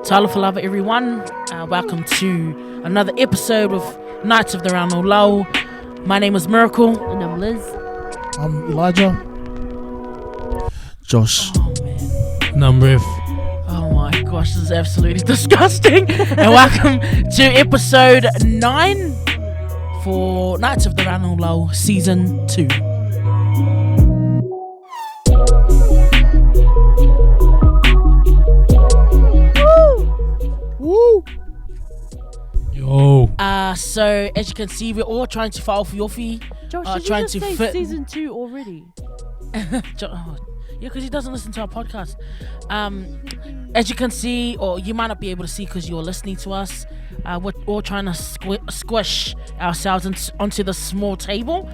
Talofa lava everyone. Welcome to another episode of Nights of the LAULAU. My name is Miracle. And I'm Liz. I'm Elijah. Josh. Oh man. And I'm Riff. Oh my gosh, this is absolutely disgusting. And welcome to episode 9 for Nights of the LAULAU season 2. Woo! Yo. So as you can see, we're all trying to file for your fee. Josh, did trying you just to say fit season 2 already? Yeah, because he doesn't listen to our podcast. As you can see, or you might not be able to see because you're listening to us, we're all trying to squish ourselves onto the small table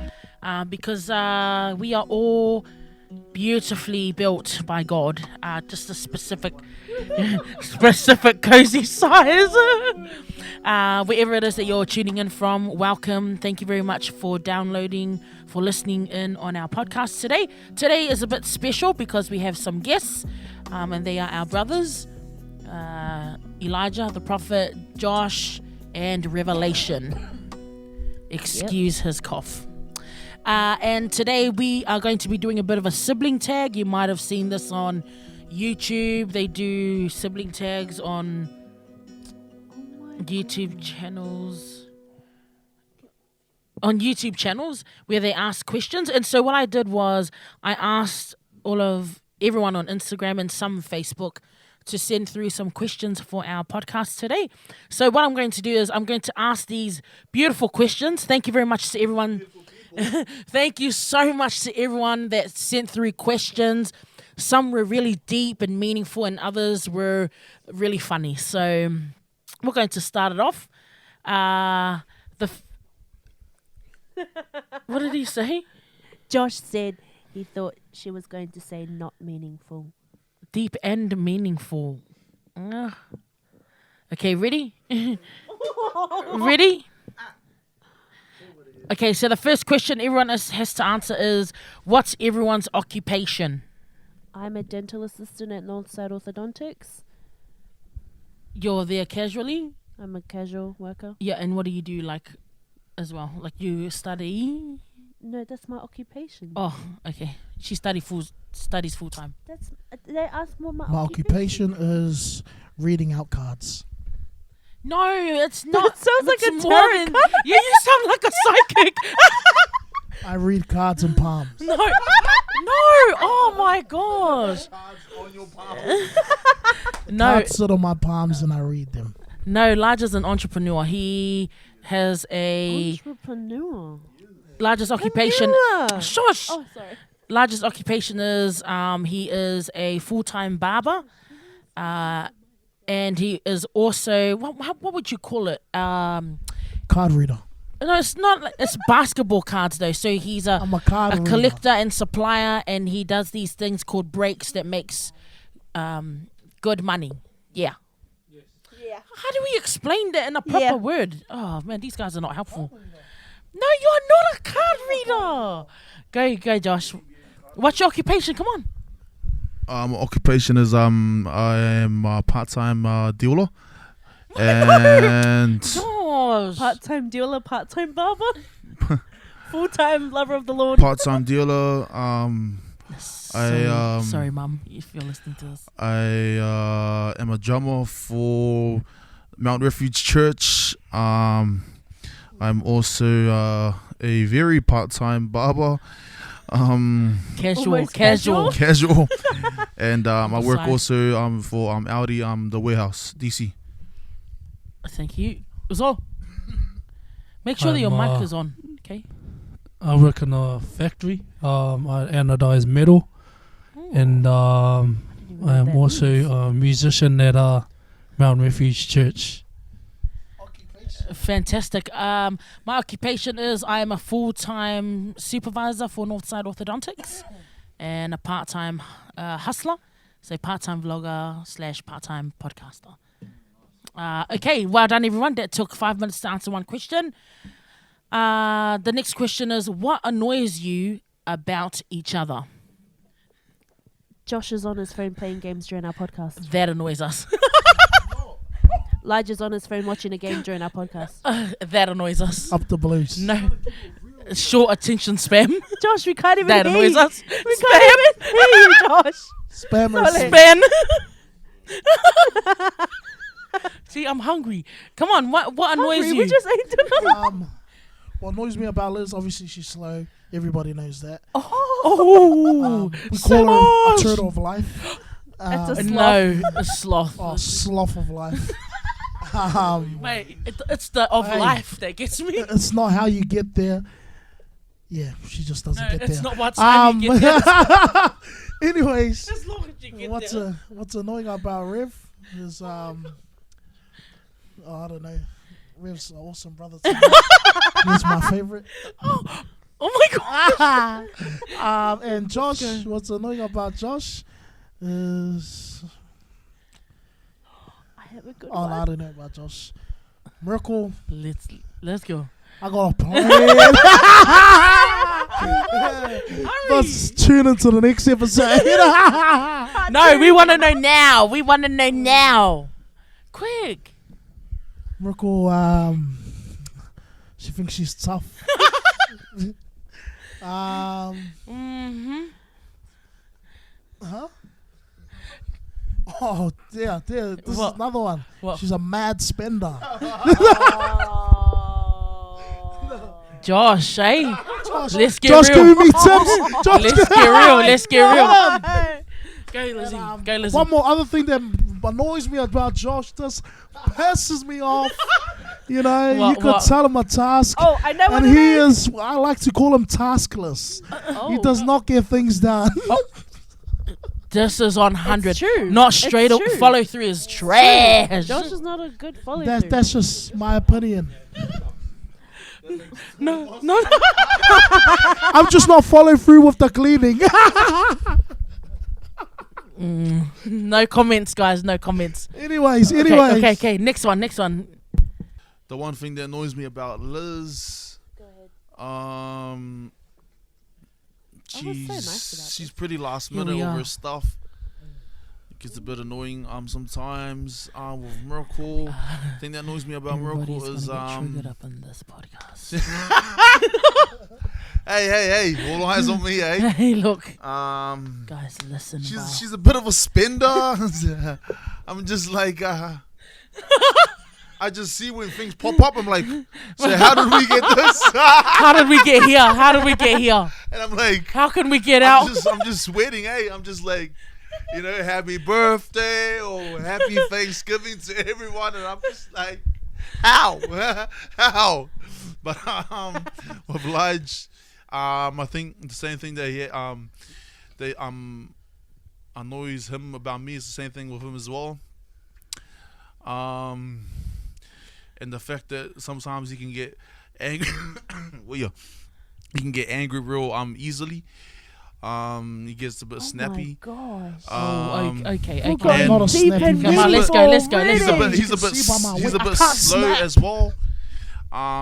because we are all beautifully built by God, just a specific cozy size. Wherever it is that you're tuning in from, welcome. Thank you very much for downloading, for listening in on our podcast today. Today is a bit special because we have some guests, and they are our brothers, Elijah, the prophet, Josh, and Revelation. Excuse his cough. And today we are going to be doing a bit of a sibling tag. You might have seen this on YouTube. They do sibling tags on YouTube channels. On YouTube channels where they ask questions. And so what I did was I asked everyone on Instagram and some Facebook to send through some questions for our podcast today. So what I'm going to do is I'm going to ask these beautiful questions. Thank you very much to everyone. Thank you so much to everyone that sent through questions. Some were really deep and meaningful, and others were really funny. So we're going to start it off. What did he say? Josh said he thought she was going to say not meaningful. Deep and meaningful. Okay, ready? Ready? Okay, so the first question everyone has to answer is, what's everyone's occupation? I'm a dental assistant at Northside Orthodontics. You're there casually? I'm a casual worker. Yeah, and what do you do as well? Like you study? No, that's my occupation. Oh, okay. She studies full time. That's they asked more my occupation is reading out cards. No, it's not. That sounds like it's a more tarot card. Yeah, you sound like a psychic. I read cards and palms. No. Oh my gosh. Cards on your palms. No. Cards sit on my palms and I read them. No, Elijah's an entrepreneur. He has Entrepreneur. largest occupation. Shush. Oh, sorry. Largest occupation is he is a full-time barber. And he is also what would you call it? Card reader. No, it's not. It's basketball cards though. So he's a card reader. collector and supplier, and he does these things called breaks that makes good money. Yeah. Yeah. How do we explain that in a proper word? Oh man, these guys are not helpful. No, you're not a card reader. Go, Josh. What's your occupation? Come on. Occupation is I am a part-time dealer, and Josh. Part-time dealer, part-time barber, full-time lover of the Lord. part-time dealer. Sorry, Mum, if you're listening to this. I am a drummer for Mount Refuge Church. I'm also a very part-time barber. Casual. And I work Side. also for Audi the warehouse DC. Thank you. That's all. Make sure that your mic is on. Okay. I work in a factory. I anodize metal, and I am also a musician at Mount Refuge Church. Fantastic. My occupation is I am a full-time supervisor for Northside Orthodontics and a part-time hustler, so part-time vlogger / part-time podcaster. Okay, well done everyone. That took 5 minutes to answer one question. The next question is, what annoys you about each other? Josh is on his phone playing games during our podcast. That annoys us. Elijah's on his phone watching a game during our podcast. That annoys us. Up the blues. No. Short attention spam. Josh, we can't even That hear annoys you. us. We can't even hear you, Josh. Spammers. Spam. See, I'm hungry. Come on, what annoys Hungry, you? we just ate dinner. What annoys me about Liz, obviously she's slow. Everybody knows that. Oh, We call her a turtle of life. That's a no, a sloth. Oh, sloth of life. Wait, it's the of Hey. life that gets me. It's not how you get there. Yeah, she just doesn't No, get it's there. not what time you get there. Anyways, As long as you get there. what's annoying about Rev is I don't know. Rev's an awesome brother to me. He's my favorite. Oh my god. And Josh, what's annoying about Josh is I have a good no, I one. don't know about Josh. Miracle, Let's go. I got a plan. Let's tune into the next episode. No, we want to know now. We want to know now. Quick. Miracle, she thinks she's tough. Mm-hmm. Huh? Oh, dear. This What? is another one. What? She's a mad spender. Josh, eh? Let's get Josh real. giving me tips. Josh, Let's get real. Let's get real. Go, Lizzie. Go, Lizzie. one more other thing that annoys me about Josh, just pisses me off. You know, you What- could what? tell him a task. Oh, I know what And it he is. is, I like to call him taskless. He does not get things done. This is on 100. It's true. Not It's straight up. true. Follow through is trash. Josh is not a good follow through. That's just my opinion. No. I'm just not following through with the cleaning. No comments, guys. No comments. anyways. Okay. Next one. The one thing that annoys me about Liz, she's pretty last Here minute we over are. her stuff. It gets a bit annoying sometimes. With Miracle, the thing that annoys me about Miracle is gonna get triggered up in this podcast. hey, all eyes on me, eh? Hey, look, Um, guys, listen. she's a bit of a spender. I'm just like, I just see when things pop up. I'm like, so how did we get this? How did we get here? And I'm like, How can we get out? I'm just sweating, eh? I'm just like, happy birthday or happy Thanksgiving to everyone, and I'm just like, how? How? But with Lige, I think the same thing that they annoys him about me is the same thing with him as well. And the fact that sometimes he can get angry. He can get angry real easily. He gets a bit snappy. Oh my gosh. Okay. I'm not a Deep snappy and Come on, man. let's go. already. He's a bit see by my he's a weight, I bit can't slow snap. as well.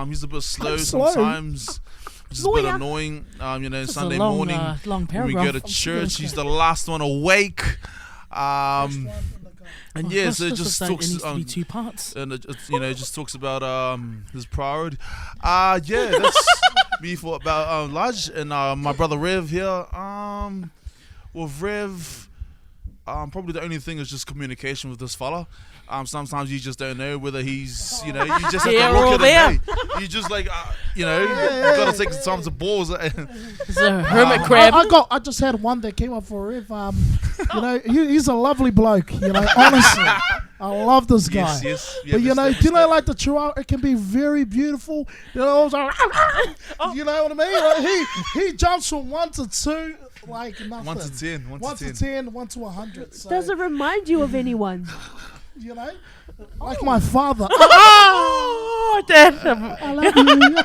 He's a bit slow I'm slow. sometimes, which is a bit annoying. It's Sunday a long, morning long when we paragraph. go to church, he's the last one awake. And yeah, so it just talks. needs to be 2 parts. And it just talks about his priority. Yeah, that's me for about Laj and my brother Rev here. With Rev, probably the only thing is just communication with this fella. Sometimes you just don't know whether he's, you just have Yeah, to we're all look there. at him. Hey. You just like, you gotta take some time to pause. It's a hermit crab. I just had one that came up for Rev. He's a lovely bloke. Honestly, I love this guy. Yes. But like the Chihuahua, it can be very beautiful. It was like, you know what I mean? Like, he jumps from 1 to 2 like nothing. 1 to 10. 1 to 10, 1 to 100. So, Does it remind you of anyone? like my father. Oh, Dad. I love you.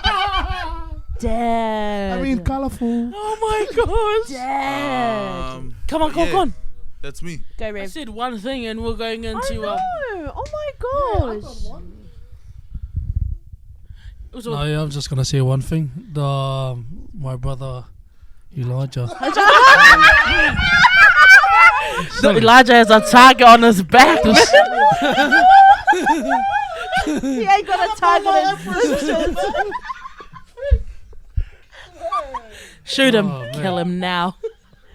Dad. I mean, colorful. Oh my gosh. Dad. Come on. That's me. Go, I Rev. said one thing and we're going I into. know. Oh my gosh. Also, No, yeah, I'm just gonna say one thing. My brother Elijah. Elijah has a target on his back. He ain't got a target. Shoot him. Oh, man. Kill him now.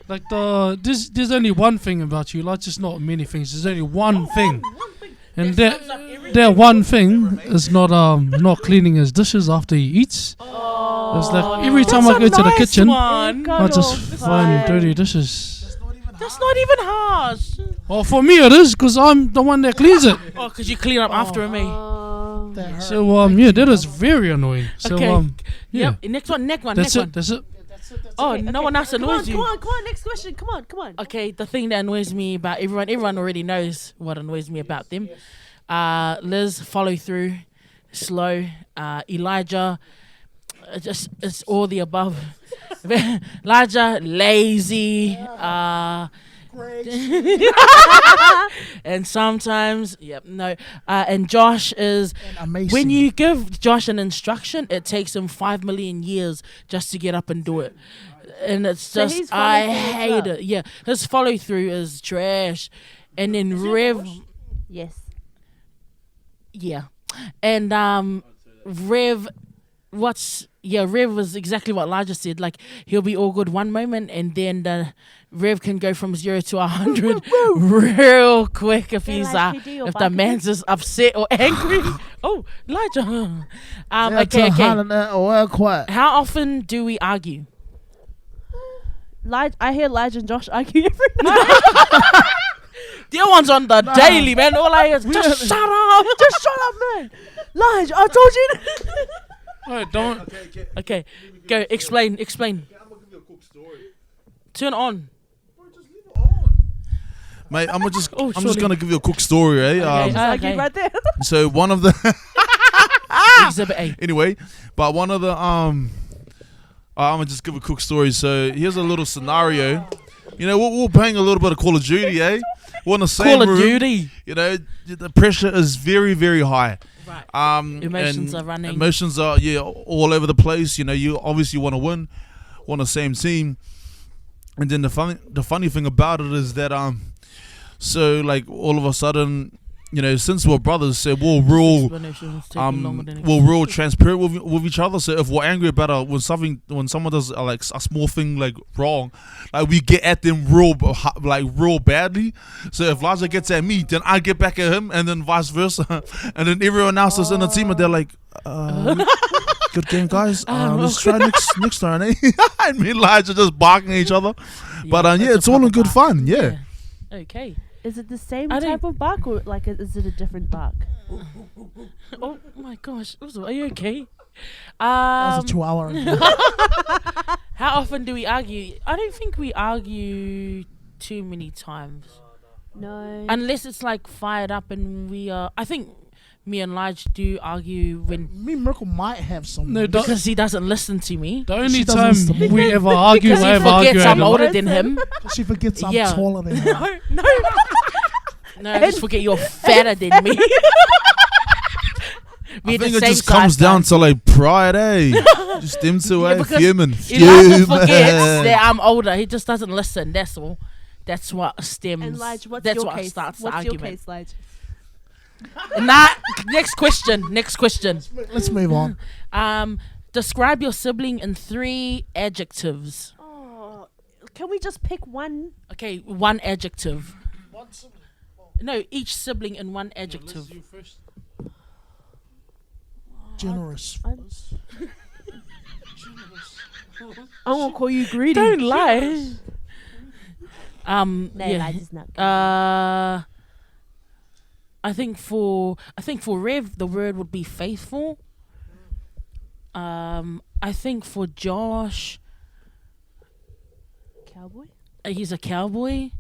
Like there's only one thing about you, like just not many things. There's only one thing, and that one thing is not cleaning his dishes after he eats. Oh, It's like every time I go to the kitchen, I just find dirty dishes. That's not even harsh. Well, for me it is, because I'm the one that cleans it. Oh, because you clean up after me. That hurt. So yeah, that is very annoying. So Okay. yeah, Yep. Next one. that's it. That's it. Oh, no one else annoys you. Come on, next question. Come on. Okay, the thing that annoys me about everyone already knows what annoys me about them. Liz, follow through, slow. Elijah, it's all the above. Elijah, lazy. And sometimes, and Josh is, Amazing. when you give Josh an instruction, it takes him 5 million years just to get up and do it. And it's So just, he's I follow through as hate well. it. Yeah, his follow through is trash. And then Rev, Yes. yeah. And Rev, Rev was exactly what Elijah said. Like, he'll be all good one moment, and then Rev can go from 0 to 100 real quick if he's if the man's just upset or angry. Oh, Elijah. Okay. How often do we argue? I hear Lige and Josh argue every night. The other one's on the daily, man. All I hear is, just shut up. Just shut up, man. Lige, I told you. Alright, don't. Okay, go. Explain. I'm gonna give you a quick story. Turn on. Mate, I'm just surely. gonna give you a quick story, eh? Okay. Argue right there. So one of the Exhibit A. anyway, but one of the I'm gonna just give a quick story. So here's a little scenario. You know, we're playing a little bit of Call of Duty, eh? We're in the same Call of room. Duty. You know, the pressure is very, very high. Right. Emotions and are running. Emotions are all over the place. You know, you obviously want to win, want the same team. And then the funny thing about it is that so like all of a sudden, you know, since we're brothers, so we're real transparent with each other. So if we're angry about when someone does like a small thing like wrong, like we get at them real badly. So if Laja gets at me, then I get back at him, and then vice versa. And then everyone else is in the team, and they're like, "Good game, guys. Let's try next turn." Eh? And me and Elijah just barking at each other. But it's all in good fun. Yeah. Okay. Is it the same I type of bark, or like is it a different bark? Oh my gosh. Are you okay? That was a 2 hour. How often do we argue? I don't think we argue too many times. No. Unless it's like fired up and we are. I think me and Lige do argue when. Me and Merkel might have some. No, don't. Because he doesn't listen to me. The only She doesn't time listen to me. we ever argue, Because I he ever argue forgets at I'm him. older than him. She forgets I'm Yeah. taller than her. No. No, just forget you're fatter than me. I think it just comes down to like pride, eh? Just them two, Yeah, eh? because Fuming. Elijah forgets that I'm older. He just doesn't listen. That's all. That's what stems. And Lige, what's that's your what case? starts the What's your argument. case, Lige? Next question. Let's move on. Describe your sibling in 3 adjectives. Oh, can we just pick one? Okay, 1 adjective. No, each sibling in 1 adjective. Generous. I'm gonna call you greedy. Don't lie. No, yeah. Lige is not. I think for Rev the word would be faithful. I think for Josh, Cowboy. he's a cowboy.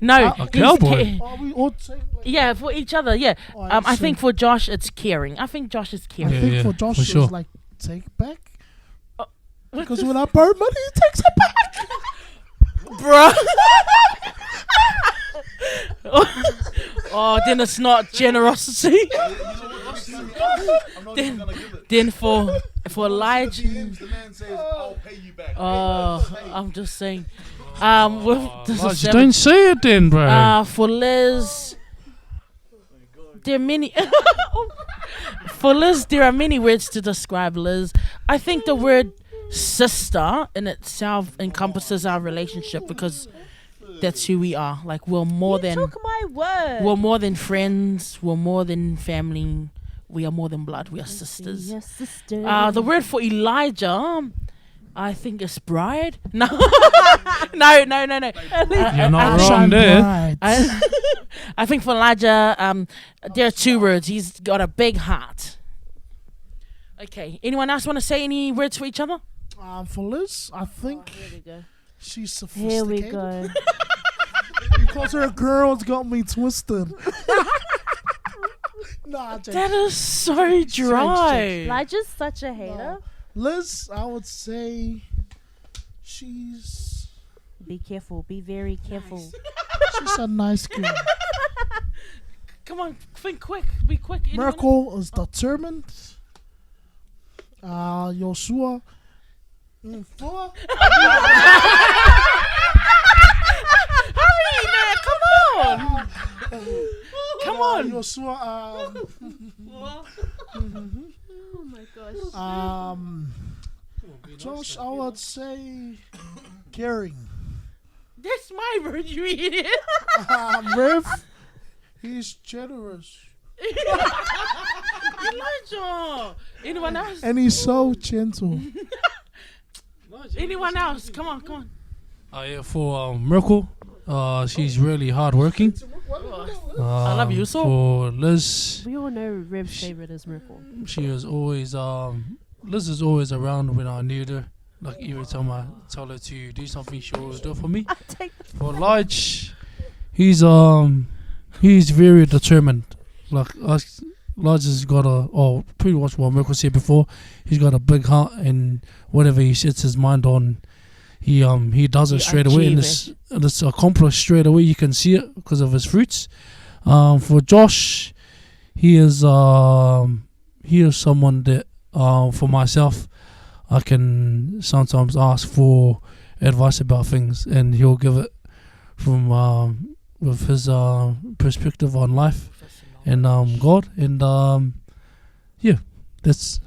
No, A cowboy? Are we all saying like Yeah, for each other. Yeah. Alright, I so think for Josh it's caring. I think Josh is I caring. think Yeah, for Josh for it's sure. like take back. Because when I burn money, he takes it back. Bruh. Oh, then it's not generosity. Then for Lige. The man says, I'll pay you back. Oh, I'm just saying. With this is Don't say it then, bro. for Liz, there are many. For Liz, there are many words to describe Liz. I think the word sister in itself encompasses our relationship because that's who we are. Like we're more than Took my word. we're more than friends. We're more than family. We are more than blood. We are sisters. Yes, sister. The word for Elijah, I think is bride. No, no. You're not I wrong there. Right. I think for Elijah, there are two words. He's got a big heart. Okay. Anyone else want to say any words for each other? For Liz, I think Here we go. she's Here sophisticated. we go. Because her girl's got me twisted. Nah, That is so dry. Elijah's such a hater. Liz, I would say she's Be careful. Be very careful. she's a nice girl. Come on, think quick. Be quick. Anyone? Miracle is determined. Joshua. Four. Hurry, man. Come on. Come on. Joshua. Oh my gosh. Josh, I would say caring. That's my word, you idiot. Riff, he's generous. Elijah. Anyone else? And he's so gentle. Anyone else? Come on. Yeah, for Miracle, she's really hardworking. I love you so. For Liz, We all know Rev's favorite is Miracle. she is always Liz is always around when I need her. Like every time I tell her to do something, she always do it for me. I take the For Lige, he's very determined. Like Lige has got pretty much what Miracle said before. He's got a big heart, and whatever he sets his mind on, he does it He straight away, and achieve it's accomplished straight away. You can see it because of his fruits. For Josh, he is someone that for myself, I can sometimes ask for advice about things, and he'll give it from with his perspective on life and God, and yeah, that's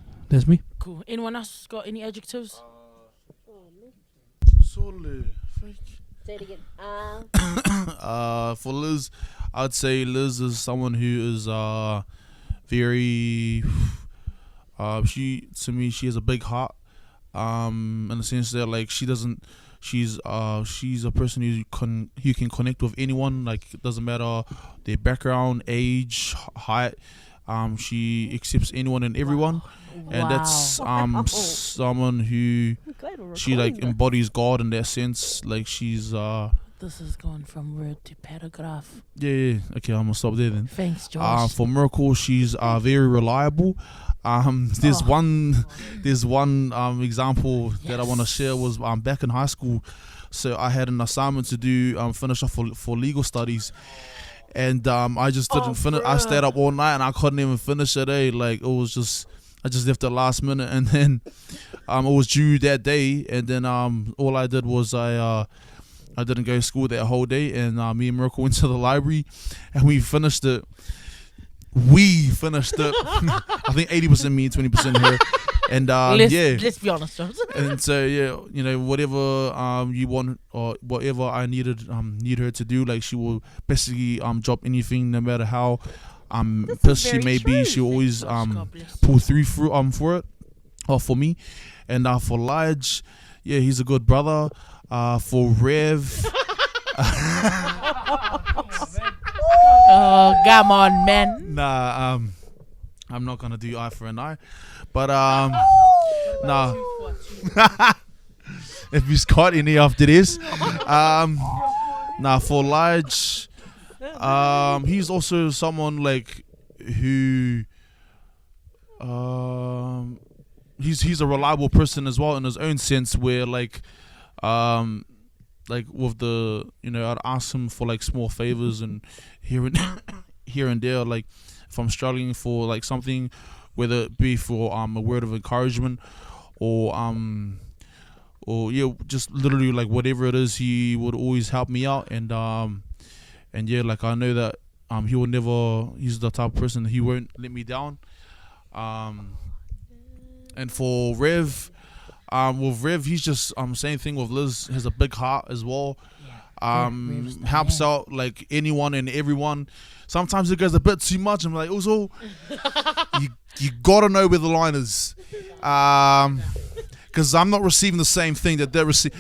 me. Cool. Anyone else got any adjectives? Say it again. For Liz, I'd say Liz is someone who is very. She has a big heart. In the sense that like she's a person who can connect with anyone. Like it doesn't matter their background, age, height. She accepts anyone and everyone, and that's someone who she like embodies God in that sense. Like she's This has gone from word to paragraph. yeah. Okay, I'm gonna stop there then. Thanks, Josh. For Miracle, she's very reliable. There's one example that I want to share was back in high school. So I had an assignment to do finish off for legal studies, and I just didn't finish. I stayed up all night and I couldn't even finish it. Like it was just I just left it last minute, and then it was due that day, and then all I did was I didn't go to school that whole day, and me and Miracle went to the library, and we finished it. I think 80% me, 20% her, and let's be honest, Josh. and so whatever you want or whatever I need her to do, like she will basically drop anything, no matter how pissed she may be. She always pull through for it or for me. And for Lige, he's a good brother. For Rev, Oh, come on, man. nah, I'm not gonna do eye for an eye, but nah. If he's caught any after this, for Lige, he's also someone like who, he's a reliable person as well in his own sense, where like with the I'd ask him for like small favors and here and there, like if I'm struggling for like something, whether it be for a word of encouragement or just literally like whatever it is, he would always help me out, and like I know that he will never. He's the type of person he won't let me down. And for Rev, with Rev, he's just same thing with Liz. Has a big heart as well. Rev's the Helps man. out like anyone and everyone. Sometimes it goes a bit too much. I'm like, also, you gotta know where the line is. Because I'm not receiving the same thing that they're receiving.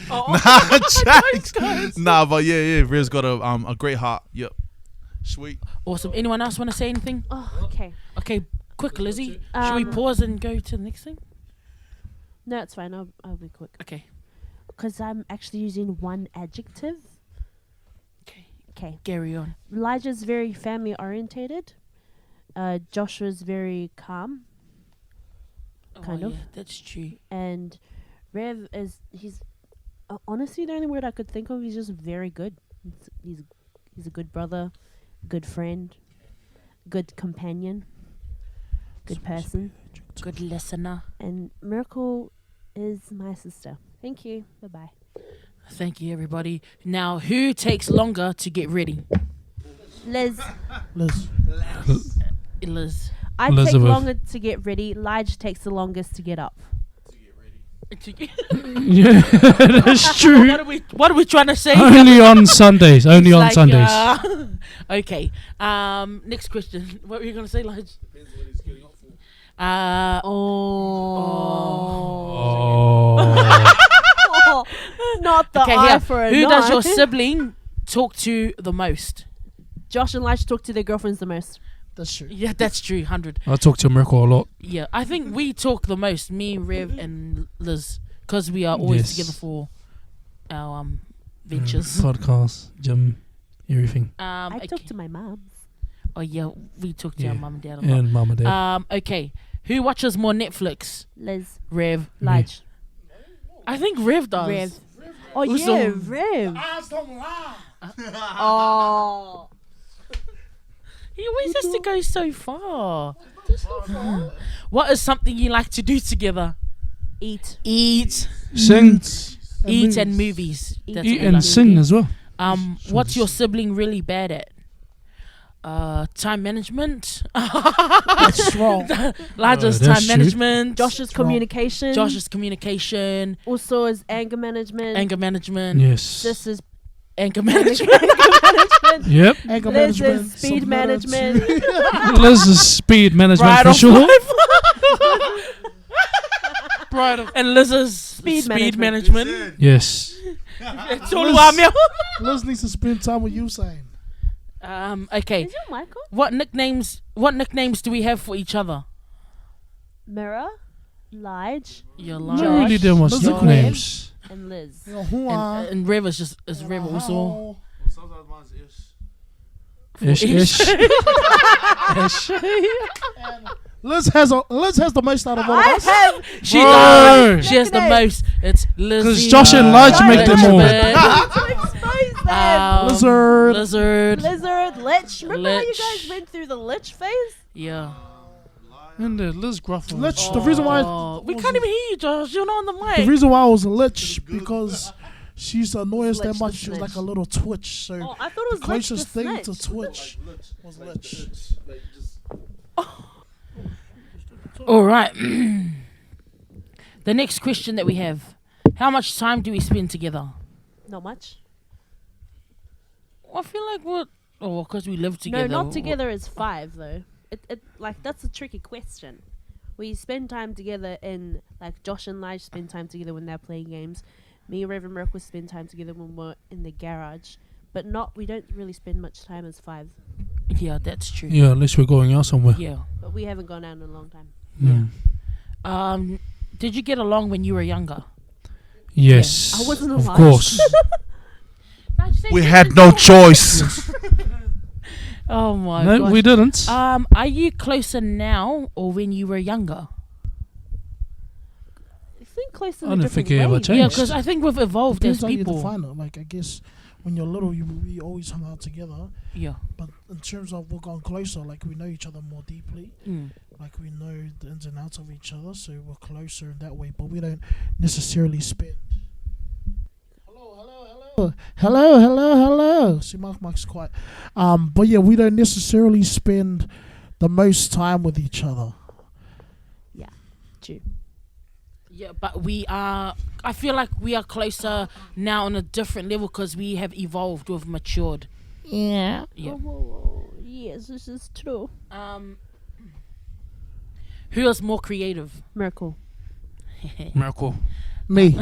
Nah, but yeah, Rev's got a great heart. Yep, sweet. Awesome. Anyone else want to say anything? Oh, okay. Okay, quick, Lizzie. Should we pause and go to the next thing? No, it's fine. I'll be quick. Okay. Because I'm actually using one adjective. Okay. Okay. Carry on. Elijah's very family orientated. Joshua's very calm. Kind of. Yeah, that's true. And Rev he's honestly the only word I could think of. He's just very good. He's a good brother, good friend, good companion, good person. Good listener. And Miracle is my sister. Thank you. Bye-bye. Thank you, everybody. Now, who takes longer to get ready? Liz. Liz. Liz. I take Elizabeth. longer to get ready. Lige takes the longest to get up. Yeah, that's true. What are we trying to say? Only on Sundays. Only on Like, Sundays. Okay. Next question. What were you gonna say, Lige? Oh. Not the Okay, eye here. for a Who does your knife. sibling talk to the most? Josh and Lige talk to their girlfriends the most. That's true. Yeah, that's true. 100. I talk to Miracle a lot. Yeah, I think we talk the most. Me, Rev, and Liz, because we are always Yes. together for our ventures. Podcast, gym, everything. I Okay. talk to my moms. Oh yeah, we talk to our Yeah. mum and dad a lot. And mum and dad. Okay, who watches more Netflix? Liz. Rev. Lige. I think Rev does. Rev. Oh Who's yeah, the- Rev. Eyes don't lie. Oh. He always has to go so far. What is something you like to do together? Eat. Eat, Sing, eat, and movies. That's eat what we and like to sing do. as well. What's your sibling really bad at? Time management. That's wrong. Largest that's time true. management. Josh's communication. Josh's communication. Also is anger management. Anger management. Yes. This is Anger management. management. Yep. Anger Liz management. is speed submitted to- management. Liz is speed management Right for off sure. life. And Liz's speed management. management. Yes. It's all about me. Liz needs to spend time with you, saying. Okay. Is your mic on? What nicknames do we have for each other? Mirror, Lige, You're Not lying. really that much Josh. nicknames. and Liz. And Rev is Rev also. Sometimes mine's ish. Ish. Liz has the most out of all of I us. have. She Bro. loves. She has the Nickname. most. It's Lizzie. Because Josh and Lige make them all. Expose them. Lizard. Lizard. Lizard, Lich. Remember how you Lich. guys went through the Lich phase? Yeah. And Liz Gruffle. Lich. The reason why Oh, we can't even hear you, Josh. You're not on the the mic. reason why I was a lich because she used to annoy us that Lich much. the She was snitch. like a little twitch. So Oh, I thought it was the closest Lich the thing to snitch. twitch was lich. All right. The next question that we have: how much time do we spend together? Not much. I feel like we're. Oh, because we live together. No, not together is 5 though. It like that's a tricky question. We spend time together in like Josh and Lige spend time together when they're playing games. Me and Reverend Merkel spend time together when we're in the garage. But we don't really spend much time as 5. Yeah, that's true. Yeah, unless we're going out somewhere. Yeah. But we haven't gone out in a long time. Mm. Did you get along when you were younger? Yes. I wasn't Of alive. course. We had no choice. Oh my No, gosh. we didn't. Are you closer now or when you were younger? I think close in I a don't different think it ever way. changed. Yeah, because I think we've evolved Depends as how you people. define it. Like I guess when you're little, we always hung out together. Yeah. But in terms of we're gone closer, like we know each other more deeply. Mm. Like we know the ins and outs of each other, so we're closer in that way. But we don't necessarily spend. Hello. Hello. See, my mic's quiet. But yeah, we don't necessarily spend the most time with each other. True. Yeah, but we are. I feel like we are closer now on a different level because we have evolved. We've matured. Yeah. Yeah. Oh, yes, this is true. Who is more creative? Miracle. Miracle. Me.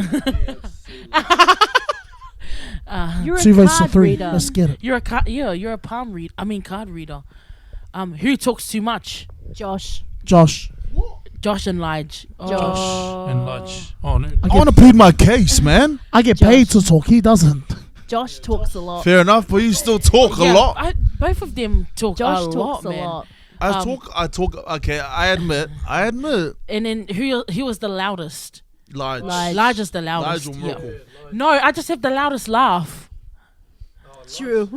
You're 2 a versus card 3. reader. Let's get it. You're a you're a palm read. I mean card reader. Who talks too much? Josh. Josh. Josh and Lige. Oh. Josh. And Lodge. Oh, no. I want to plead my case, man. I get paid to talk. He doesn't. Josh talks a lot. Fair enough, but you still talk a Yeah, lot. both of them talk Josh a talks lot, a man. lot. I talk. Okay, I admit. And then who was the loudest? Lige. Lige is the loudest. Lige or Yeah. Miracle. No, I just have the loudest laugh. True.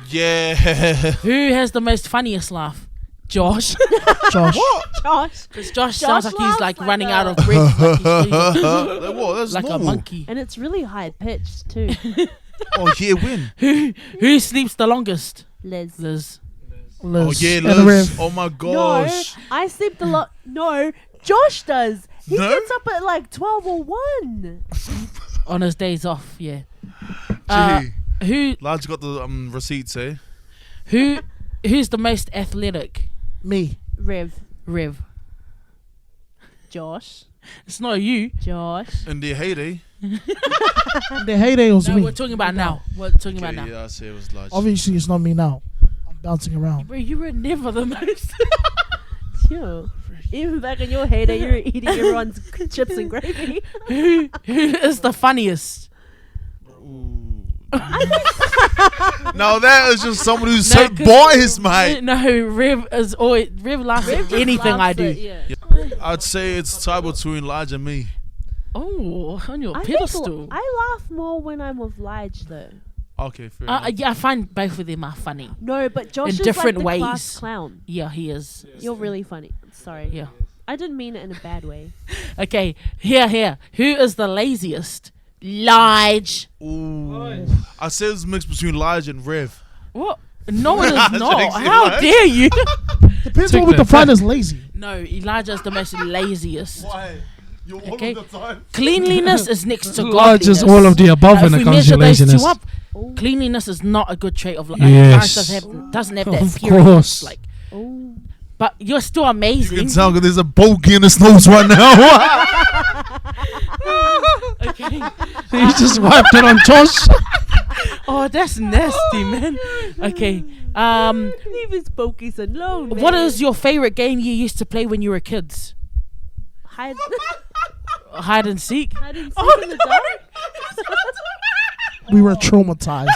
Yeah. Who has the most funniest laugh? Josh. Josh. Josh. Because Josh sounds like he's laughs like like running a- out of breath. Like he's What? That's like a normal. monkey. And it's really high pitched too. Oh yeah, win. Who sleeps the longest? Liz. Liz. Liz. Oh yeah, And Liz. Rev. Oh my gosh. No, I sleep a lot. No, Josh does. He No? gets up at like 12 or 1. On his days off, yeah. Gee. Who Lige got the receipts, eh? who's the most athletic? Me. Rev. Rev. Josh. It's not you. Josh. In their heyday. The heyday was No, me. we're talking about now. We're talking about Okay, now. yeah, I say it was Lige. Obviously, it's not me now. I'm bouncing around. Bro, you were never the most. Sure. Even back in your heyday, you were eating everyone's chips and gravy. who is the funniest? Now that is just someone who's No, so 'cause- biased, mate. No, Rev is always Rev laughs at anything I do. Yeah. I'd say it's tied between Lige and me. Oh, on your I think pedestal. I laugh more when I'm with Lige though. Okay, fair enough. Yeah, I find both of them are funny. No, but Josh In is different like the ways. class clown. Yeah, he is. You're really funny. Sorry. Yeah. I didn't mean it in a bad way. Okay, here. Who is the laziest? Lige. Ooh. I say it's mixed between Lige and Rev. What? No, it is Thanks, not. How Lige. dare you? Depends Take what we that define back. as lazy. No, Elijah is the most laziest. Why? You're all Okay. of the time. Cleanliness is next to Lodge godliness. is all of the above If when we it comes measure to those laziness. two up, Oh. cleanliness is not a good trait of life. Yes. Doesn't have that Of appearance. course. Like, Oh. but you're still You amazing. can tell because there's a bogey in his nose right now. Okay. He just wiped it on Josh. Oh, that's nasty, man. Okay. Leave his pokies alone. What man. is your favorite game you used to play when you were kids? hide? Hide and seek. Hide and seek in the dark. We were traumatized.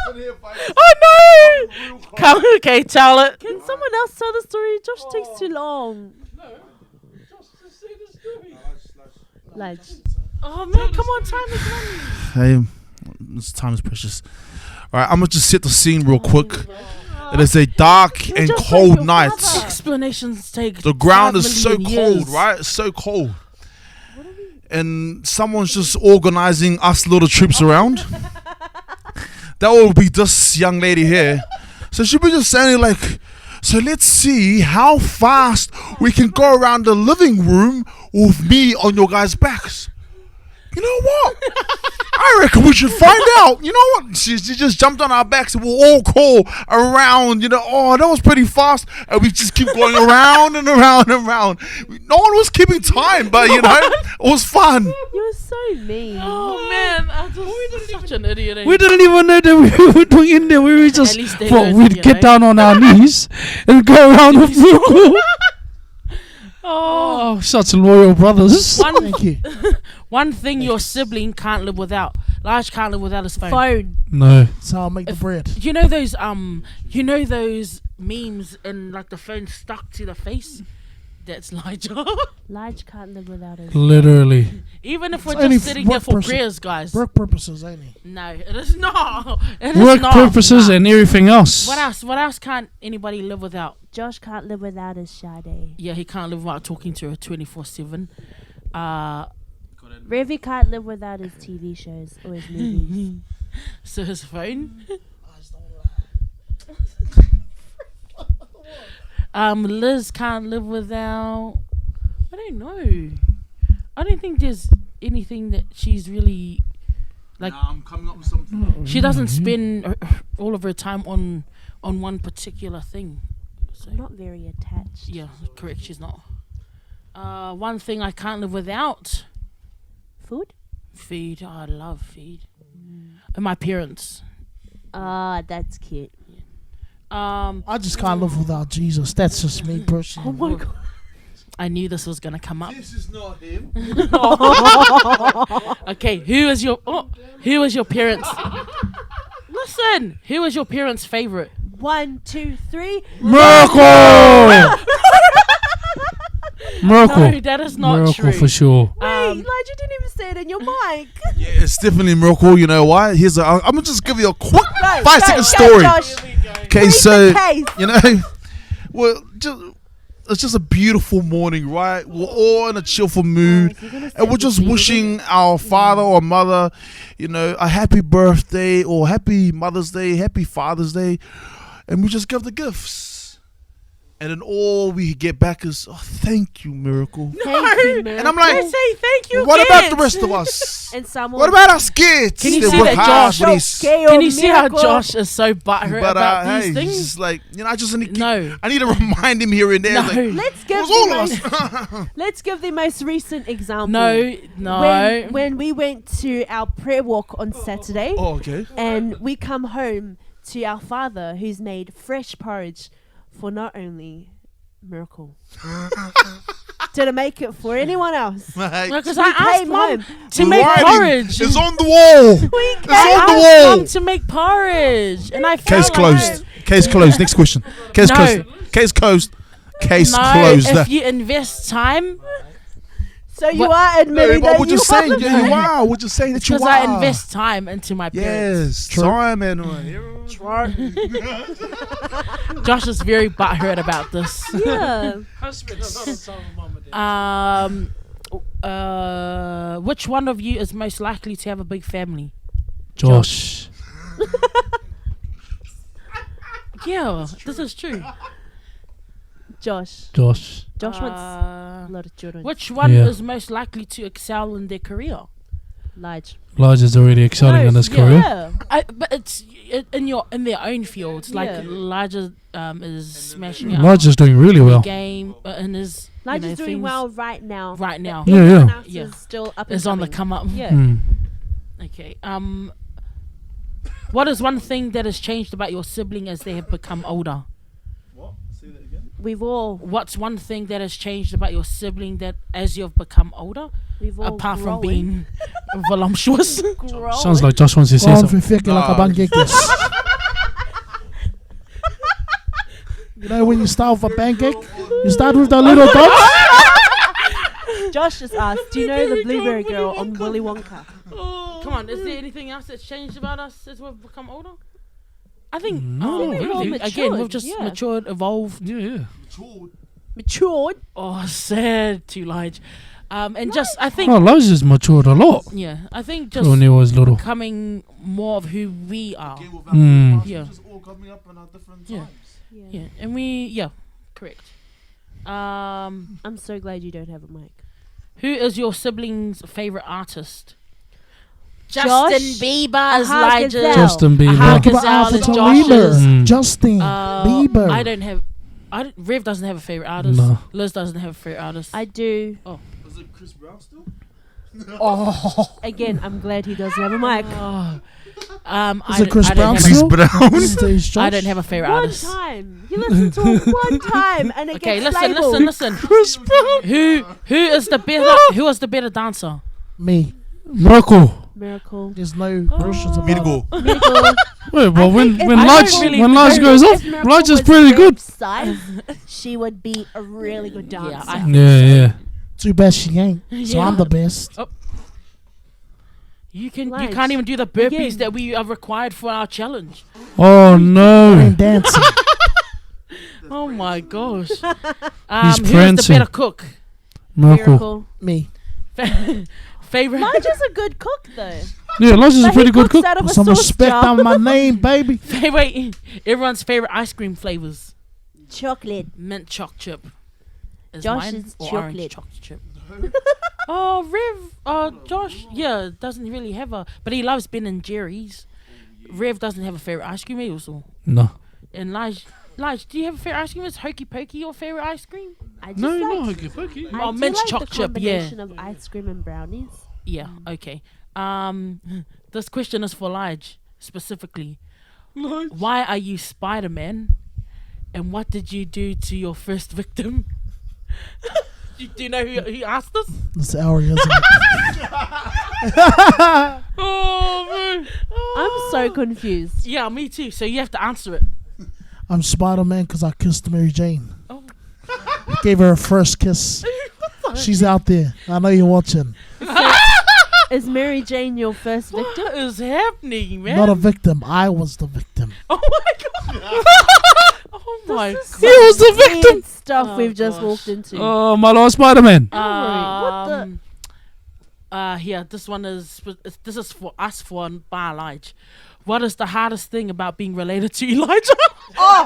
Oh no! Come, okay, tell it. Can someone else tell the story? Josh takes too long. Lige. Oh man, come on, time is running. Hey, this time is precious. All right, I'm gonna just set the scene real quick. It is a dark You're and just like cold your night. father. Explanations take. The ground 5 is so million cold, years. right? It's so cold. And someone's just organizing us little troops around. That will be this young lady here. So she'll be just saying like, so let's see how fast we can go around the living room with me on your guys' backs. You know what? I reckon we should find out. You know what? She just jumped on our backs and we'll all crawl around. You know, oh, that was pretty fast. And we just keep going around and around and around. No one was keeping time, but you know, it was fun. You're so mean. Oh man, I'm just such an idiot. We didn't even know that we were doing in there. We were just least they thought learned, we'd you get know. down on our knees and go around with Miracle. Oh, Oh, such loyal brothers. Thank you. one thing your sibling can't live without. Lige can't live without his phone. Phone. No. That's how I make the bread. You know those memes and like the phone stuck to the face. That's Elijah. Lige can't live without his. Literally. Even if we're It's only just sitting there work for person. prayers, guys. Work purposes, ain't he? No, it is not. It is Work not. purposes Nah. and everything else. What else? What else can't anybody live without? Josh can't live without his Sade. Yeah, he can't live without talking to her 24/7. Revy can't live without his TV shows or his movies. So his phone. Liz can't live without. I don't know. I don't think there's anything that she's really like. Nah, I'm coming up with something. She doesn't spend all of her time on one particular thing. So Not very attached. yeah, correct. She's not. One thing I can't live without. Food? Food. Oh, I love food. And my parents. Ah, that's cute. I just can't live without Jesus. That's just me personally. Oh my god. I knew this was gonna come up. This is not him. Okay, who is your parents? Listen, who is your parents' favorite? 1, 2, 3. Miracle! Miracle. No, that is not Miracle true. for sure. Wait, Elijah didn't even say it in your mic. Yeah, it's definitely Miracle. You know why? I'm gonna just give you a quick Go, 5-second go, story. Josh. Okay, Read so the case. you know, it's just a beautiful morning, right? We're all in a cheerful mood, and we're just wishing our father or mother, you know, a happy birthday or happy Mother's Day, happy Father's Day, and we just give the gifts. And then all we get back is, oh, thank you, Miracle. Thank you, man. And I'm like, Let's say thank you. what about the kids. rest of us? And someone. What about us kids? Can you They see work that hard Josh- for this. Can you see how Josh is so butthurt But about hey, these it's things? just like, you know, I just need No. I need to remind him here and there. No. Like, Let's it give was all of the us. let's give the most recent example. No. When we went to our prayer walk on Saturday, Oh, okay. and we come home to our father, who's made fresh porridge for not only Miracle. Didn't make it for anyone else. Like, Because I asked came mom home. to make writing porridge. is on the wall. We It's I on the asked wall. mom to make porridge, and I Case felt closed. Like, Case closed. Next question. Case No. closed. Case closed. Case no, closed. if you invest time, So you What- are admitting but that we're you just saying, are. yeah, you are. We're just saying that you because are. I invest time into my parents. Yes, time and Josh is very butthurt about this. Yeah. I spent a lot of time with mum and dad. Which one of you is most likely to have a big family? Josh. Yeah, this is true. Josh. Josh. Josh wants a lot of children. Which one Yeah. is most likely to excel in their career? Lige. Elijah's already excelling No, in his yeah. career. Yeah. But it's in their own fields. Like Yeah. Elijah is smashing out Elijah's doing really the well. game in his Lige you know, is doing things well right now. right now. Yeah, Everyone yeah. else Yeah. is still up and Is on the coming. come up. Yeah. Hmm. Okay. What is one thing that has changed about your sibling as they have become older? We've all What's one thing that has changed about your sibling that as you've become older, apart from being voluptuous? growing. Sounds like Josh wants to say Gewoon something. verfikken like a pancake. You know when you start with a pancake, you start with the little dots. Josh just asked, do you know the blueberry girl on Willy Wonka? Come on, is there anything else that's changed about us as we've become older? I think No, really. really. Again, we've Matured, just yeah. matured, evolved. Yeah, yeah. Matured. Oh, sad too large. And just I think Oh, Elijah's matured a lot yeah, I think when just he was little. becoming more of who we are. Mm. Yeah. Just all coming up in our different Yeah. times. Yeah, and correct. I'm so glad you don't have a mic. Who is your sibling's favorite artist? Josh? Justin Bieber is Aha, Elijah. Gazelle. Justin Bieber. Aha, Talk about Gazelle Alpha is Tom Josh's. Bieber. Mm. Justin Bieber. I don't have. Rev doesn't have a favorite artist. No. Liz doesn't have a favorite artist. I do. Was it Chris Brown still? Again, I'm glad he doesn't have a mic. Oh. Is it Chris Brown Chris still? Brown. Stage Josh? I don't have a favorite One artist. time. You listen to it one time and it Okay, gets listen, labeled. listen. Who is the better dancer? Me. Miracle. Miracle. There's no questions about it. Miracle. Miracle. Wait, but when if Lige really when Lige know goes off, If Miracle Elijah's was pretty Rev's good. size, she would be a really good dancer. Yeah, I- Yeah, yeah. Too bad she ain't. So Yeah. I'm the best. You Lige. can't even do the burpees Again. that we are required for our challenge. Oh I no. ain't dancing. Oh my gosh. He's Who's the prancing. better cook? Miracle. Miracle. Me. Favorite. Lige is a good cook though. Yeah, Elijah's a But pretty he good cooks cook. out of a Some sauce respect jar. on my name, baby. Wait, everyone's favorite ice cream flavors. Chocolate. Mint choc chip. Is Josh mine, is or orange chocolate. choc chip. Oh, Josh, yeah, doesn't really have a, but he loves Ben and Jerry's. Rev doesn't have a favorite ice cream also. No. And Lige, do you have a favorite ice cream? Is Hokey Pokey your favorite ice cream? I just No, like, no, hokey pokey. I Oh, do mint like choc the chip, yeah. combination of ice cream and brownies. Yeah, okay. This question is for Lige specifically. Why are you Spider-Man? And what did you do to your first victim? Do you know who asked this? It's Ari, isn't it? Oh, man. I'm so confused. Yeah, me too. So you have to answer it. I'm Spider-Man because I kissed Mary Jane. Oh. Gave her a first kiss. She's out there. I know you're watching. Is Mary Jane your first victim? What is happening, man? Not a victim. I was the victim. Oh my god. Oh my god. He was the victim. Weird stuff Oh, we've just gosh. walked into. Oh, my Lord Spider-Man. What the? Yeah, this is for us for Bar Lige. What is the hardest thing about being related to Elijah? Oh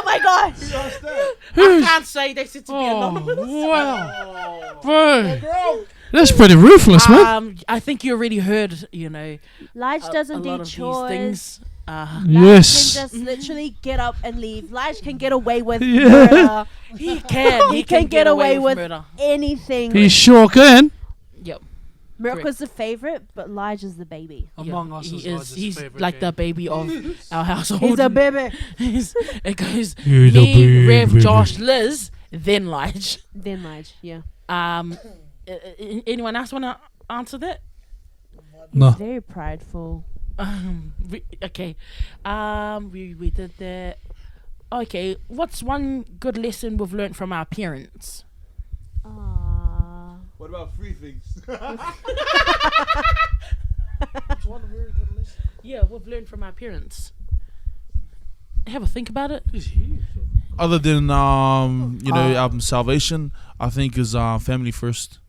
my gosh! I can't say, they said to be Oh, anonymous. wow. Bro. That's pretty ruthless, man. I think you already heard, you know, Lige a doesn't lot do of chores. these things. Lige Yes. can just literally get up and leave. Lige can get away with Yeah. murder. He can. He can get away with murder. anything. He sure can. Yep. Miracle's the favorite, but Lige is the baby. Among us he is is. Lige's He's favourite like the game. baby of our household. He's a baby. It goes You're the me, Rev, baby. Josh, Liz, then Lige. Then Lige, yeah. Anyone else want to answer that? No. Very prideful. Okay. We did that. Okay. What's one good lesson we've learned from our parents? What about free things? Yeah, we've learned from our parents. Have a think about it. Other than salvation, I think is family first.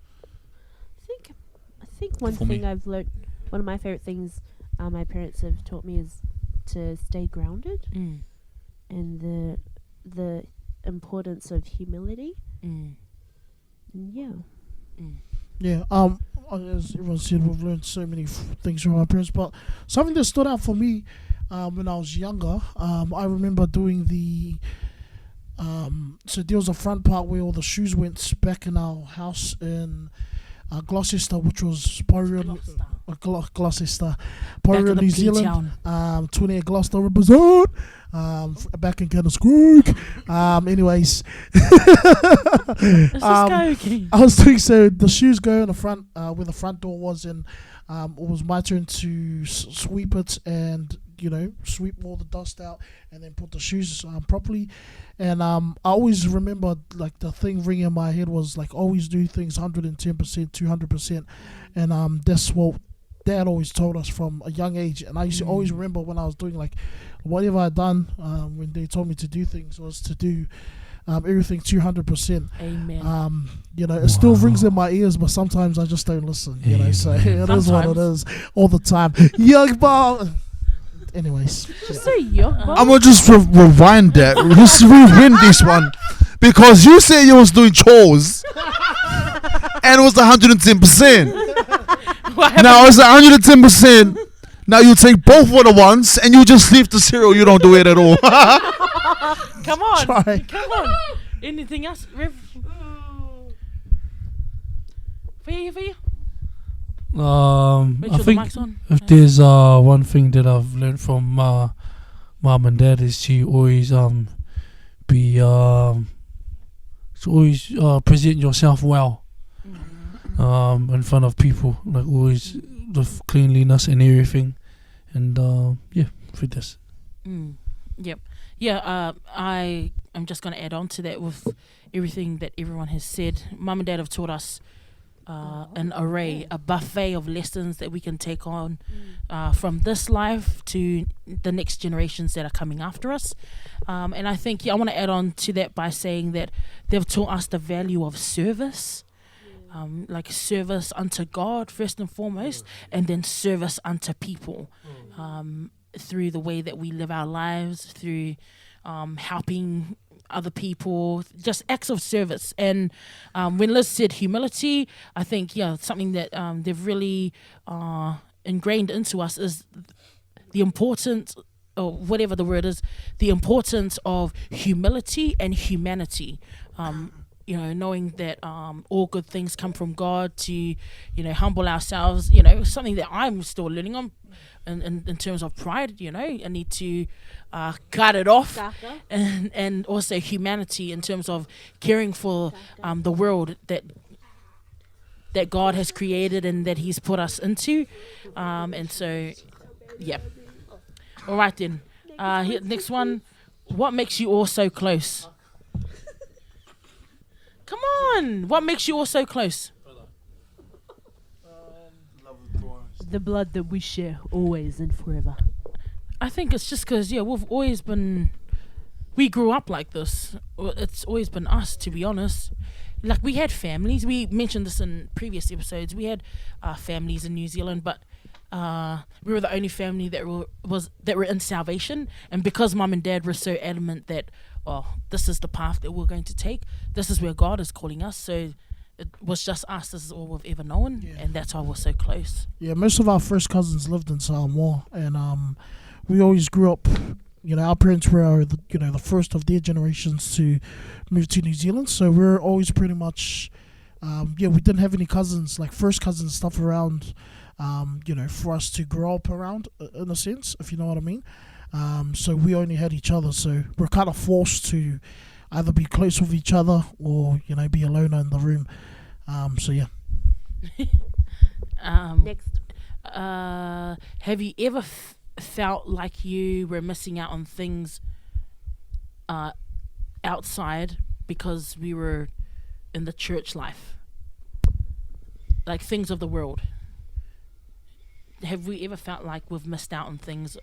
I think one For me. thing I've learned, one of my favorite things my parents have taught me is to stay grounded and the importance of humility. And yeah. Yeah. As everyone said, we've learned so many things from our parents, but something that stood out for me when I was younger, I remember doing the. So there was a front part where all the shoes went back in our house in Gloucester, which was Gloucester, Poria, New Zealand. 28 Gloucester represent. Back in Guinness Creek. Anyways, Let's just go, okay. I was doing so. The shoes go in the front, where the front door was, and it was my turn to sweep it and sweep all the dust out, and then put the shoes properly. And I always remember like the thing ringing in my head was like always do things 110%, 200%, and that's what Dad always told us from a young age. And I used to always remember when I was doing like whatever I'd done when they told me to do things was to do everything 200%. Amen. It still rings in my ears, but sometimes I just don't listen. So it is what it is all the time. Young ball. Anyways, Just so young. I'm gonna just rewind that. Let's rewind this one because you said you was doing chores and it was 110%. Now it's 110%. Now you take both of the ones and you just leave the cereal. You don't do it at all. Come on. Try. Come on. Anything else, Rev? For you? Make I sure the think mic's on. if there's one thing that I've learned from mom and dad is to always be to always present yourself well in front of people, like always the cleanliness and everything, and for this. Yep. Yeah, I'm just going to add on to that with everything that everyone has said. Mum and Dad have taught us an array, a buffet of lessons that we can take on from this life to the next generations that are coming after us. And I think I want to add on to that by saying that they've taught us the value of service. like service unto God first and foremost, and then service unto people, through the way that we live our lives, through helping other people, just acts of service. And when Liz said humility, I think something that they've really ingrained into us is the importance, or whatever the word is, the importance of humility and humanity. Knowing that all good things come from God, to humble ourselves, something that I'm still learning on in terms of pride. I need to cut it off, and also humanity in terms of caring for the world that God has created and that He's put us into, and so all right then, next one. What makes you all so close? Come on, what makes you all so close? The blood that we share, always and forever. I think it's just because we grew up like this. It's always been us, to be honest. Like, we had families. We mentioned this in previous episodes. We had families in New Zealand, but we were the only family that were in salvation. And because Mum and Dad were so adamant that, this is the path that we're going to take, this is where God is calling us, so it was just us. This is all we've ever known, and that's why we're so close. Yeah, most of our first cousins lived in Samoa, and we always grew up. Our parents were the first of their generations to move to New Zealand, so we're always pretty much, we didn't have any cousins, like first cousins stuff around, for us to grow up around, in a sense, if you know what I mean. So we only had each other, so we're kind of forced to either be close with each other or be alone in the room. Next. Have you ever felt like you were missing out on things outside because we were in the church life, like things of the world? Have we ever felt like we've missed out on things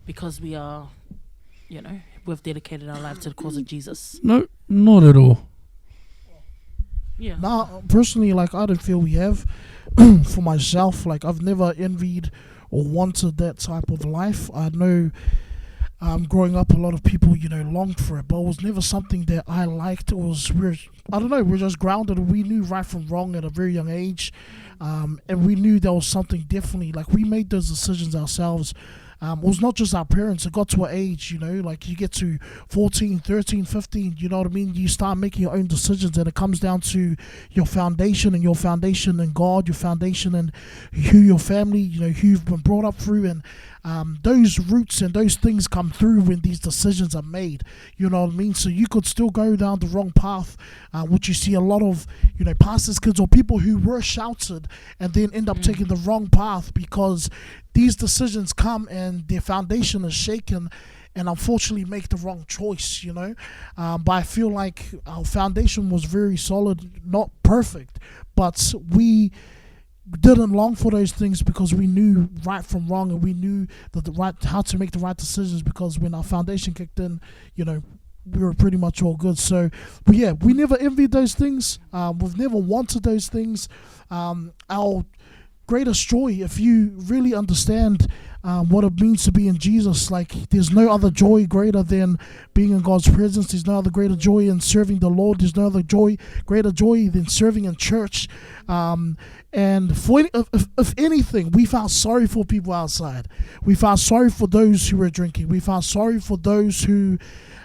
because we are, we've dedicated our lives to the cause of Jesus? No, not at all. Yeah. Nah, personally, I don't feel we have. For myself, I've never envied or wanted that type of life. I know growing up, a lot of people, longed for it, but it was never something that I liked. We're just grounded. We knew right from wrong at a very young age, and we knew there was something differently. We made those decisions ourselves. It was not just our parents. It got to an age, you get to 14, 13, 15, you know what I mean? You start making your own decisions, and it comes down to your foundation, and your foundation in God, your foundation in who your family, who you've been brought up through, and those roots and those things come through when these decisions are made, you know what I mean? So you could still go down the wrong path, which you see a lot of, pastors' kids or people who were shouted and then end up taking the wrong path because these decisions come and their foundation is shaken, and unfortunately make the wrong choice, but I feel like our foundation was very solid, not perfect, but we didn't long for those things because we knew right from wrong, and we knew that how to make the right decisions, because when our foundation kicked in, we were pretty much all good. So, but yeah, we never envied those things. We've never wanted those things. Our greatest joy, if you really understand what it means to be in Jesus, there's no other joy greater than being in God's presence. There's no other greater joy in serving the Lord. There's no other greater joy than serving in church. And if anything, we felt sorry for people outside. We felt sorry for those who were drinking. We felt sorry for those who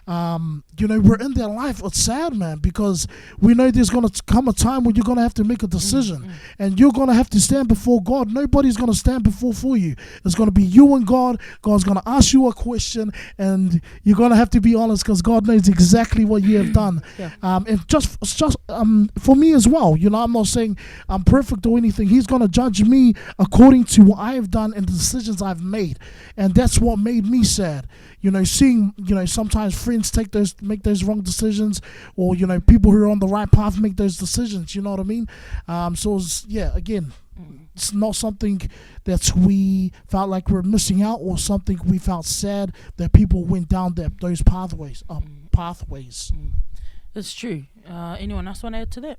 were in their life. It's sad, man, because we know there's going to come a time when you're going to have to make a decision, and you're going to have to stand before God. Nobody's going to stand before for you. It's going to be you and God. God's going to ask you a question, and you're going to have to be honest, because God knows exactly what you have done. And just for me as well, I'm not saying I'm perfect or anything. He's going to judge me according to what I have done and the decisions I've made, and that's what made me sad. Seeing, sometimes friends make those wrong decisions, or, people who are on the right path make those decisions, you know what I mean? So again, it's not something that we felt like we're missing out, or something we felt sad that people went down those pathways. It's true. Anyone else want to add to that?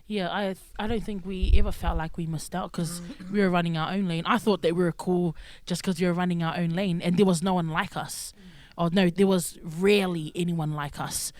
Yeah, I don't think we ever felt like we missed out because we were running our own lane. I thought that we were cool just because we were running our own lane, and there was no one like us. Oh no, there was rarely anyone like us,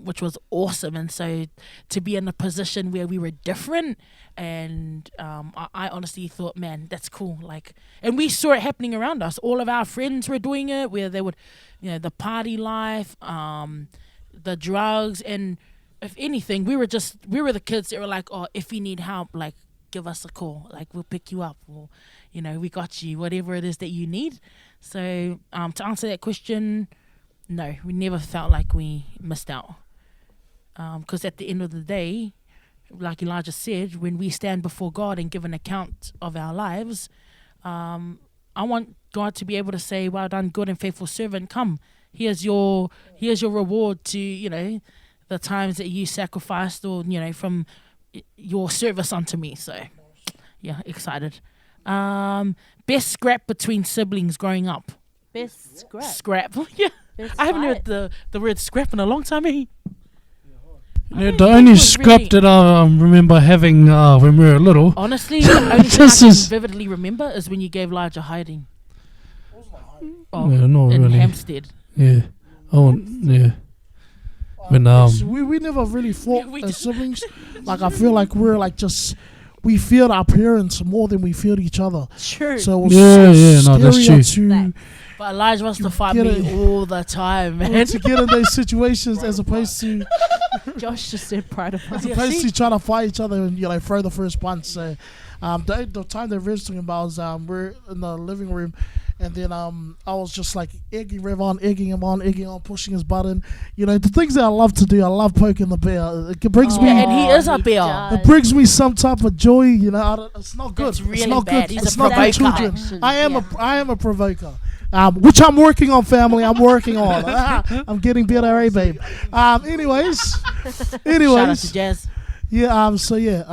which was awesome. And so to be in a position where we were different, and I honestly thought, man, that's cool. Like, and we saw it happening around us. All of our friends were doing it, where they would, the party life, the drugs, and if anything, we were the kids that were like, oh, if you need help, like, give us a call, like, we'll pick you up, or we got you, whatever it is that you need. So to answer that question, no, we never felt like we missed out, because at the end of the day, like Elijah said, when we stand before God and give an account of our lives, I want God to be able to say, well done, good and faithful servant, come, here's your reward to the times that you sacrificed, or from your service unto me. So yeah, excited. Best scrap between siblings growing up. Best Scrap. Yeah. Best I haven't fight. heard the word scrap in a long time. Eh? The only scrap that I remember having when we were little. Honestly, the only thing I This can is- vividly remember is when you gave Elijah hiding. Oh, Yeah, not in really. Hampstead. Yeah. Oh, yeah. When we never really fought We as siblings. Like, I feel like we're like we feared our parents more than we feared each other. True. So it was Yeah, no, that's scarier true. to But Elijah wants to fight get me it. all the time, man. to get in those situations as opposed to Josh just said pride of as Yeah, opposed see? to trying to fight each other and throw the first punch. So the time that Rev's talking about was we're in the living room, and then I was just like egging Rev on, egging him on, pushing his button. The things that I love to do. I love poking the bear. It brings me. Yeah, and he is a bear. does. It brings me some type of joy, it's not good. That's really it's not bad. good. He's it's a not good, provoker. children. I am a provoker, which I'm working on, family. I'm working on. I'm getting better, eh, babe? Anyways, Shout out to Jazz. yeah. So yeah.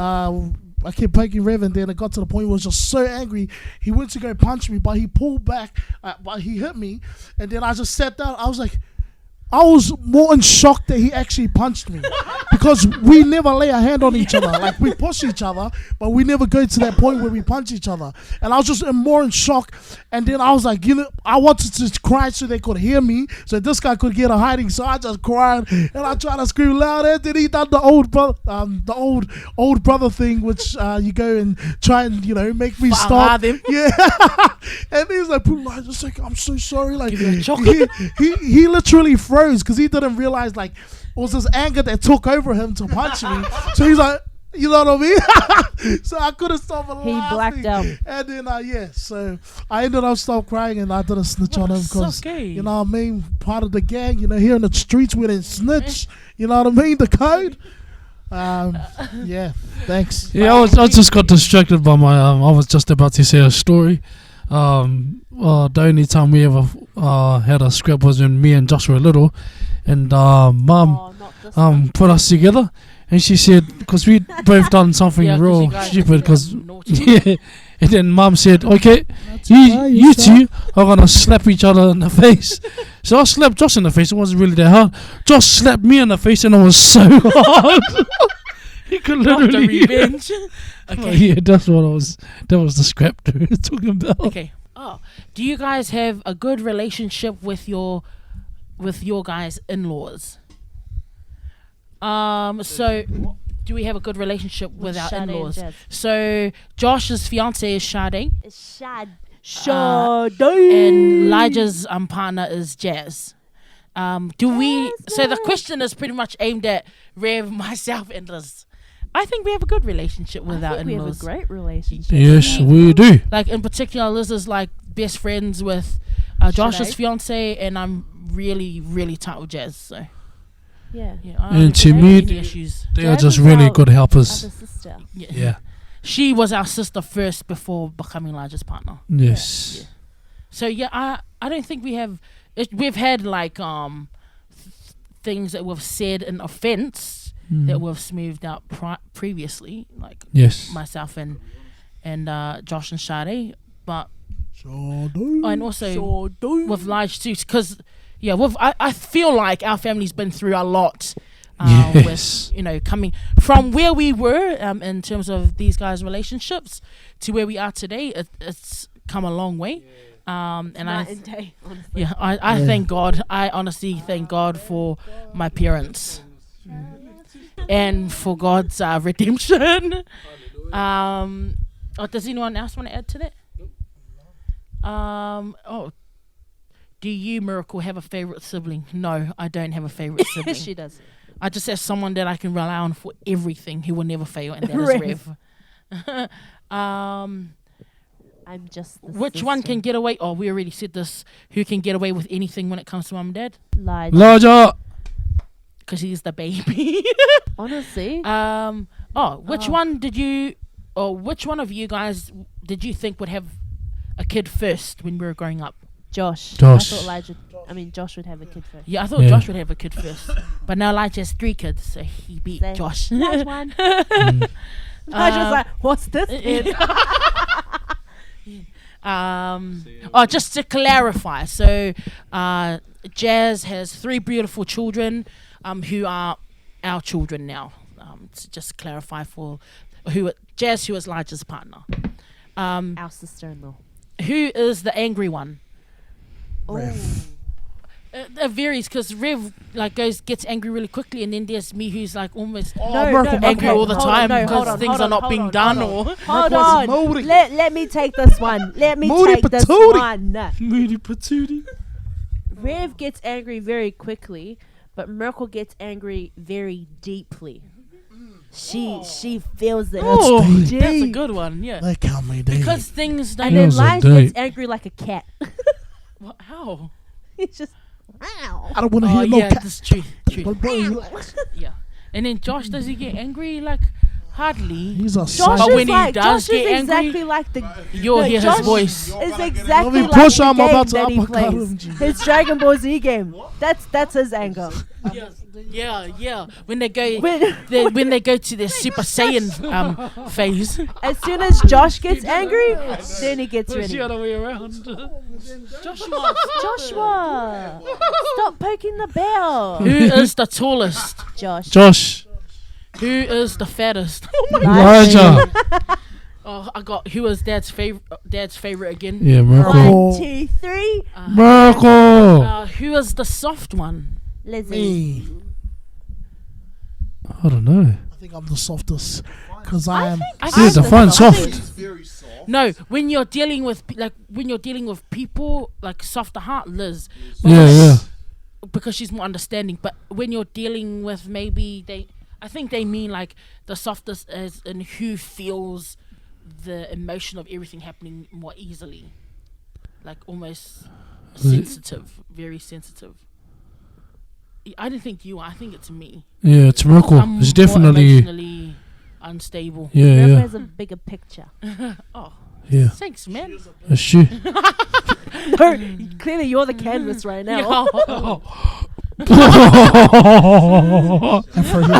I kept poking Rev, and then it got to the point where he was just so angry. He went to go punch me, but he pulled back. But he hit me, and then I just sat down. I was more in shock that he actually punched me, because we never lay a hand on each other. Like, we push each other, but we never go to that point where we punch each other. And I was just more in shock. And then I was like, I wanted to cry so they could hear me, so this guy could get a hiding. So I just cried, and I tried to scream loud. And then he done the old brother thing, which you go and try and make me stop. Them. Yeah, and he's like, just like, I'm so sorry. Like, Give you a chocolate. he literally froze because he didn't realize, like, it was his anger that took over him to punch me. So he's like, you know what I mean? So I couldn't stop laughing. He blacked out. And then so I ended up stop crying, and I didn't snitch on him because okay. you know what I mean, part of the gang. Here in the streets we didn't snitch. You know what I mean? The code. Yeah. Thanks. Yeah, I just got distracted by my. I was just about to say a story. The only time we ever had a scrap was when me and Josh were little, and Mum Oh, not this one. put us together, and she said, because we'd both done something Yeah, 'cause real you guys stupid, were because naughty. yeah, and then Mum said, okay, you two are gonna slap each other in the face. So I slapped Josh in the face. It wasn't really that hard. Josh slapped me in the face, and it was so hard. He could Not the literally. revenge. Okay. Yeah, that's what I was. That was the scrap we were talking about. Okay. Oh, do you guys have a good relationship with your guys' in-laws? So do we have a good relationship with our Sade and in-laws? Jazz. So Josh's fiance is Sade, It's Shad. and Elijah's partner is Jazz. Do we? So the question is pretty much aimed at Rev, myself, and Liz. I think we have a good relationship with our I think we have a in-laws. great relationship. Yes, we do. Like, in particular, Liz is like best friends with Josh's Sade. fiance, and I'm really, really tight with Jazz. So Yeah. yeah, I And don't to have me, any issues. They are Jazz just is really our good helpers. Other sister. Yeah. She was our sister first before becoming Elijah's partner. Yes. Yeah. So yeah, I don't think we have. We've had like things that we've said in offense that we've smoothed out previously, like Yes. myself and Josh and Sade, but Sure do. and also with Lige too, because I feel like our family's been through a lot Yes. With coming from where we were in terms of these guys' relationships to where we are today. It's come a long way. And Night and day, honestly. I thank God. I honestly thank God for my parents and for God's redemption. Does anyone else want to add to that? Do you, Miracle, have a favorite sibling? No, I don't have a favorite sibling. She does. I just have someone that I can rely on for everything who will never fail, and that is Rev. I'm just the Which one can get away? Oh, we already said this. Who can get away with anything when it comes to mum and dad? Lied. Larger. Because he's the baby. Honestly. Which one did you, or which one of you guys did you think would have a kid first when we were growing up? Josh. Josh. I thought Josh would have a kid first. Yeah, I thought Josh would have a kid first. But now Elijah has 3 kids, so he beat Same. Josh. Last one. Elijah was like, what's this kid? Just to clarify, so Jazz has 3 beautiful children who are our children now. To just clarify for Jazz, who is Elijah's partner. Our sister-in-law. Who is the angry one? Rev. It varies because Rev gets angry really quickly, and then there's me who's like almost angry all the time because things are not being done. Hold on. Let me take this one. Moody patootie. Rev gets angry very quickly, but Miracle gets angry very deeply. She feels it. That's a good one. Yeah, They call me deep. because things don't. And then Feels it Lige deep. gets angry like a cat. How? He's just wow. I don't want to hear no yeah, cat. that's true. But bro, relax. Yeah, and then Josh, does he get angry? Like hardly. He's a Josh psycho. But is when he like does Josh is get angry, exactly like the you'll hear Josh his voice. is exactly Let me like push the him, I'm game about to that he uppercut plays. him, G. His Dragon Ball Z game. That's his anger. Yeah. When they go, When- when they go to their Super Saiyan phase. As soon as Josh gets angry, then he gets It's the ready. other way around. Joshua, stop poking the bell. Who is the tallest? Josh. Who is the fattest? Elijah. Oh, I got who is Dad's favorite again? Yeah, Miracle. 1, 2, 3. Miracle. Who is the soft one? Lizzie. Me. I don't know. I think I'm the softest because I am. Yeah, define soft. It's very soft. No, when you're dealing with people like softer heart, Liz. Yeah. Because she's more understanding. But when you're dealing with I think they mean like the softest as in who feels the emotion of everything happening more easily, like almost sensitive, very sensitive. I don't think you are. I think it's me. Yeah, it's Miracle. I'm It's more definitely. emotionally unstable. Yeah, Miracle yeah. has a bigger picture. Oh, Yeah. thanks, man. It's she. No, clearly you're the canvas right now. Yeah. And for him,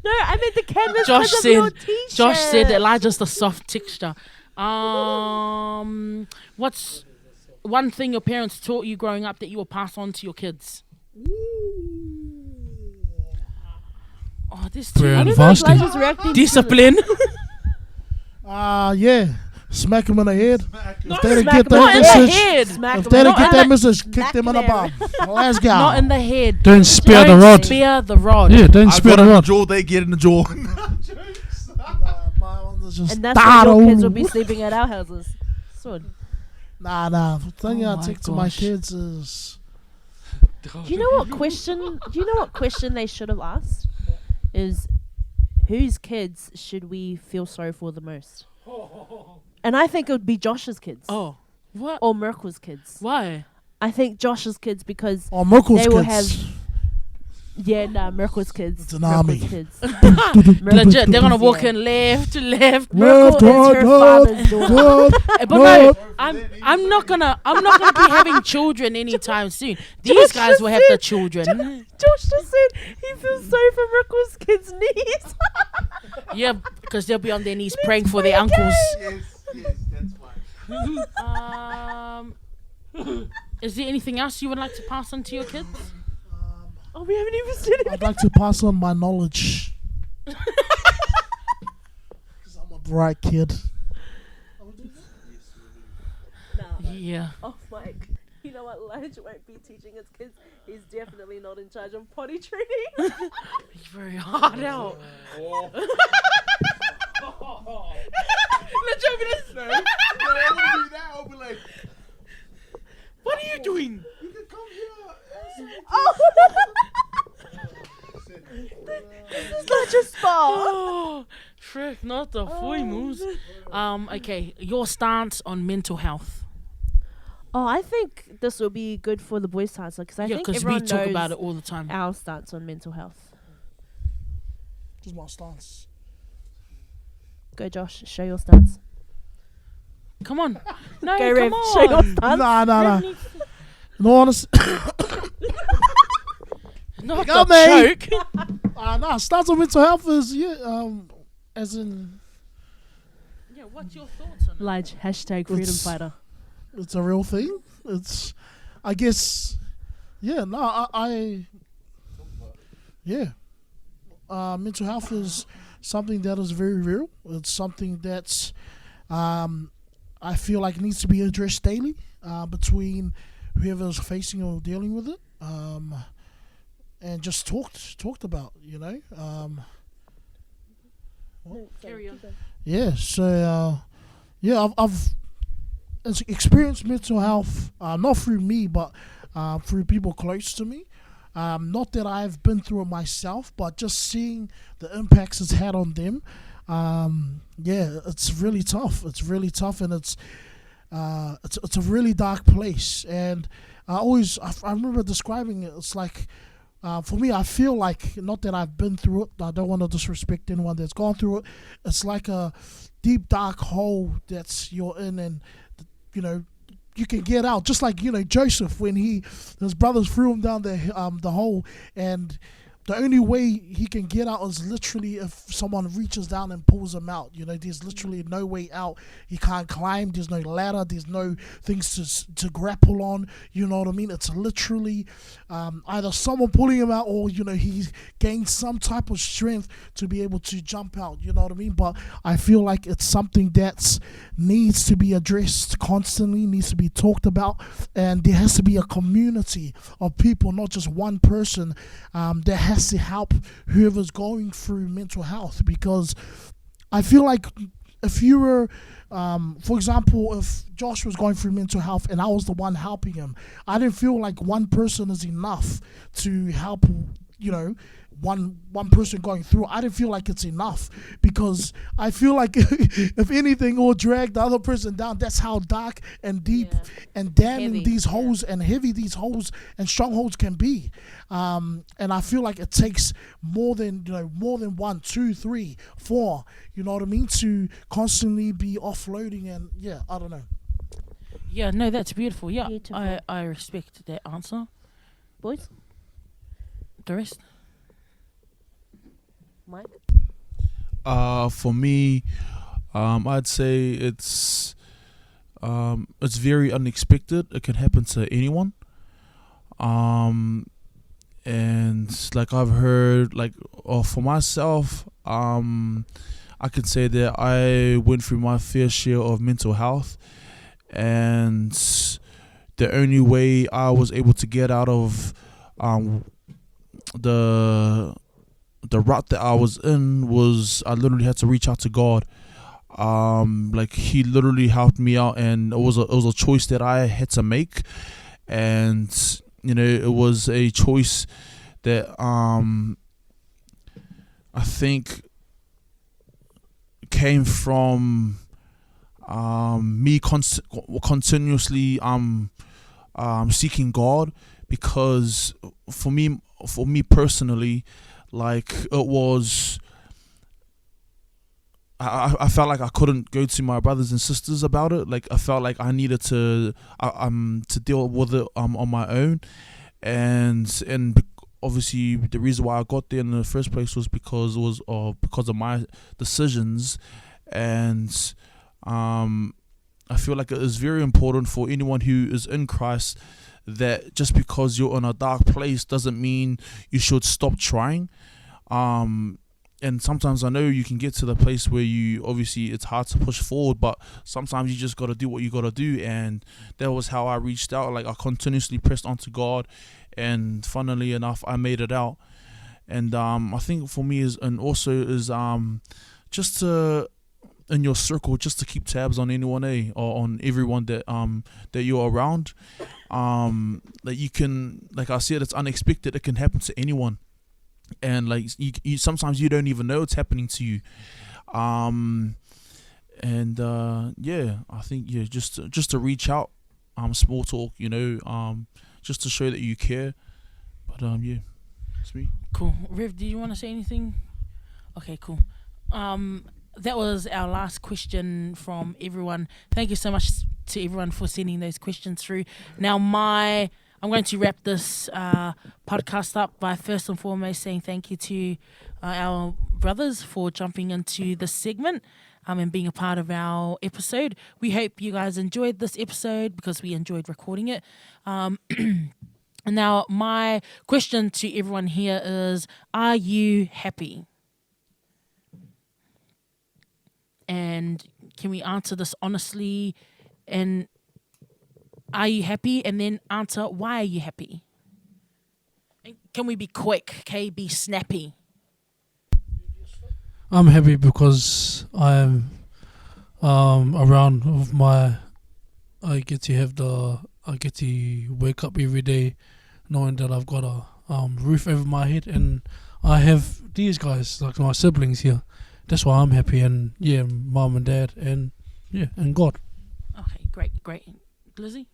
No, I meant the canvas Josh because of your said. t-shirt. Josh said that Elijah's the soft texture. What's one thing your parents taught you growing up that you will pass on to your kids? Oh, this Prayer too. and I don't know if fasting. Elijah's reacting to Discipline. yeah, smack him in the head. If they didn't smack get him Not that in the message, head. Smack if him they in didn't the- get that message, kick Smack them in the them. bum. Let's go. Not in the head. Don't spear the Don't rod. spear the rod. Yeah, don't I spear got the in the rod. jaw, they get in the jaw. My one is just And that's why your kids will be Dado. sleeping at our houses. Sword. Nah. The thing Oh I my take to my gosh. kids is Do you know what question? Do you know what question they should have asked? Is whose kids should we feel sorry for the most? And I think it would be Josh's kids Oh, what? or Miracle's kids. Why? I think Josh's kids because Merkel's they will kids. have. Miracle's kids. It's an Miracle's army. kids. Legit, they're gonna walk Yeah. in left to left. Miracle is her father's daughter. But no, I'm not gonna be having children anytime soon. These guys will have the children. Josh just said he feels sorry for Miracle's kids' knees. Yeah, because they'll be on their knees praying for their uncles. Yes, that's fine. Is there anything else you would like to pass on to your kids? Oh, we haven't even said it. I'd like to pass on my knowledge. Because I'm a bright kid. Yeah. Oh, Mike. You know what? Elijah won't be teaching his kids. He's definitely not in charge of potty training. He's very hard out. Let's open this. No, I wouldn't do that. I'll be like, What are you doing? you can come here. Oh! It's not your spot. Oh, Shrek, not the boy moves. Okay, your stance on mental health. Oh, I think this will be good for the boys' stance because I Yeah, think because we everyone talk knows about it all the time. our stance on mental health. Just my stance. Go, Josh. Show your stance. Come on. No, Go, come Rev. on. Show your stance. Nah. No, honest. Not Got the me. joke. Nah, stance on mental health is, as in, Yeah, what's your thoughts on it? Lige, hashtag freedom It's- fighter. it's a real thing. It's, I guess, yeah, no, mental health is something that is very real. It's something that's, I feel like needs to be addressed daily between whoever's facing or dealing with it, and just talked about, Carry on. Yeah, so I've experienced mental health, not through me, but through people close to me. Not that I've been through it myself, but just seeing the impacts it's had on them. It's really tough. It's really tough, and it's a really dark place. And I remember describing it. It's like, for me, I feel like, not that I've been through it, I don't want to disrespect anyone that's gone through it. It's like a deep, dark hole that's you're in, and you can get out. Just like Joseph, when his brothers threw him down the hole, and the only way he can get out is literally if someone reaches down and pulls him out. There's literally no way out. He can't climb. There's no ladder. There's no things to grapple on. You know what I mean? It's literally either someone pulling him out, or he gained some type of strength to be able to jump out. You know what I mean? But I feel like it's something that needs to be addressed constantly, needs to be talked about, and there has to be a community of people, not just one person that has to help whoever's going through mental health. Because I feel like if you were, for example, if Josh was going through mental health and I was the one helping him, I didn't feel like one person is enough to help, one person going through. I didn't feel like it's enough, because I feel like if anything will drag the other person down. That's how dark and deep and damning Heavy, these holes and heavy these holes and strongholds can be. And I feel like it takes more than 1, 2, 3, 4. You know what I mean? To constantly be offloading, and I don't know. Yeah, no, that's beautiful. Yeah, Beautiful. I respect that answer. Boys, The rest? Mike. For me, I'd say it's very unexpected. It can happen to anyone. And like I've heard, for myself, I can say that I went through my fair share of mental health, and the only way I was able to get out of the route that I was in was I literally had to reach out to God. He literally helped me out, and it was a choice that I had to make, and it was a choice that I think came from me continuously seeking God, because for me personally, it was, I felt like I couldn't go to my brothers and sisters about it. I felt like I needed to deal with it on my own, and obviously the reason why I got there in the first place was because of my decisions. And I feel like it is very important for anyone who is in Christ that just because you're in a dark place doesn't mean you should stop trying. And sometimes I know you can get to the place where you obviously it's hard to push forward, but sometimes you just got to do what you got to do. And that was how I reached out. Like, I continuously pressed onto God, and funnily enough, I made it out. And I think for me is just to, in your circle, just to keep tabs on anyone, or on everyone that that you're around. That you can, like I said, it's unexpected. It can happen to anyone. And like you sometimes you don't even know it's happening to you. I think just to reach out, small talk, just to show that you care. But it's me. Cool. Rev, do you want to say anything? Okay, cool. That was our last question from everyone. Thank you so much to everyone for sending those questions through. Now I'm going to wrap this podcast up by first and foremost saying thank you to our brothers for jumping into this segment and being a part of our episode. We hope you guys enjoyed this episode because we enjoyed recording it. Now, my question to everyone here is, are you happy? And can we answer this honestly? And are you happy? And then answer, why are you happy? And can we be quick? Okay, be snappy. I'm happy because I'm around with I get to wake up every day knowing that I've got a roof over my head, and I have these guys, like my siblings here. That's why I'm happy, and mom and dad, and God. Okay, great. Lizzie?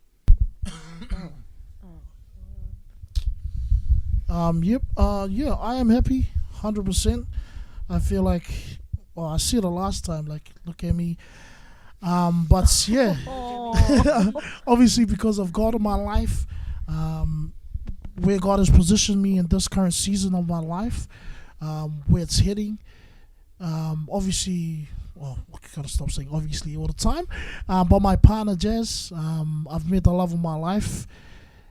I am happy, 100%. I feel like, I said it last time, like, look at me. But yeah, obviously because of God in my life, where God has positioned me in this current season of my life, where it's heading. Obviously, I gotta stop saying obviously all the time. But my partner Jazz, I've met the love of my life,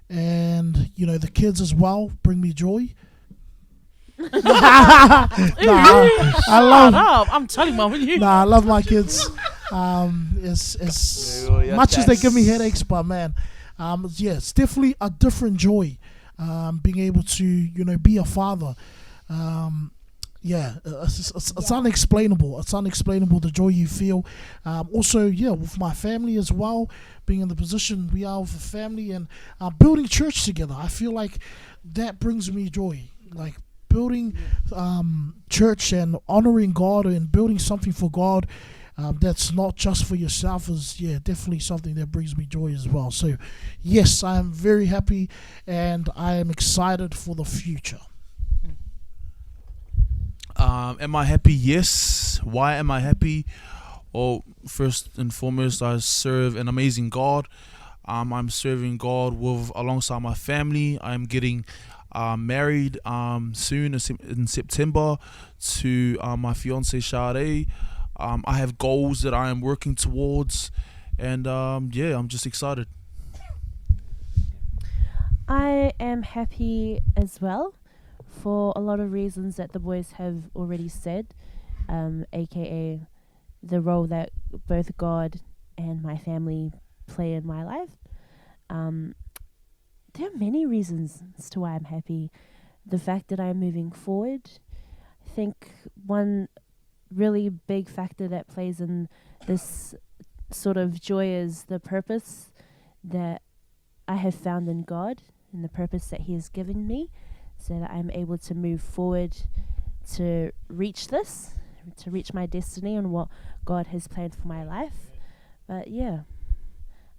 and the kids as well bring me joy. I love. I'm telling you. I love my kids. As much as they give me headaches, but man, it's definitely a different joy. Being able to be a father. It's unexplainable. It's unexplainable the joy you feel. Also, with my family as well, being in the position we are with a family and building church together. I feel like that brings me joy. Like building church and honoring God and building something for God that's not just for yourself is definitely something that brings me joy as well. So yes, I am very happy and I am excited for the future. Am I happy? Yes. Why am I happy? Well, first and foremost, I serve an amazing God. I'm serving God alongside my family. I'm getting married soon in September to my fiance Sade. I have goals that I am working towards, and I'm just excited. I am happy as well for a lot of reasons that the boys have already said, aka the role that both God and my family play in my life. There are many reasons as to why I'm happy. The fact that I'm moving forward. I think one really big factor that plays in this sort of joy is the purpose that I have found in God and the purpose that He has given me, so that I'm able to move forward to reach my destiny and what God has planned for my life. But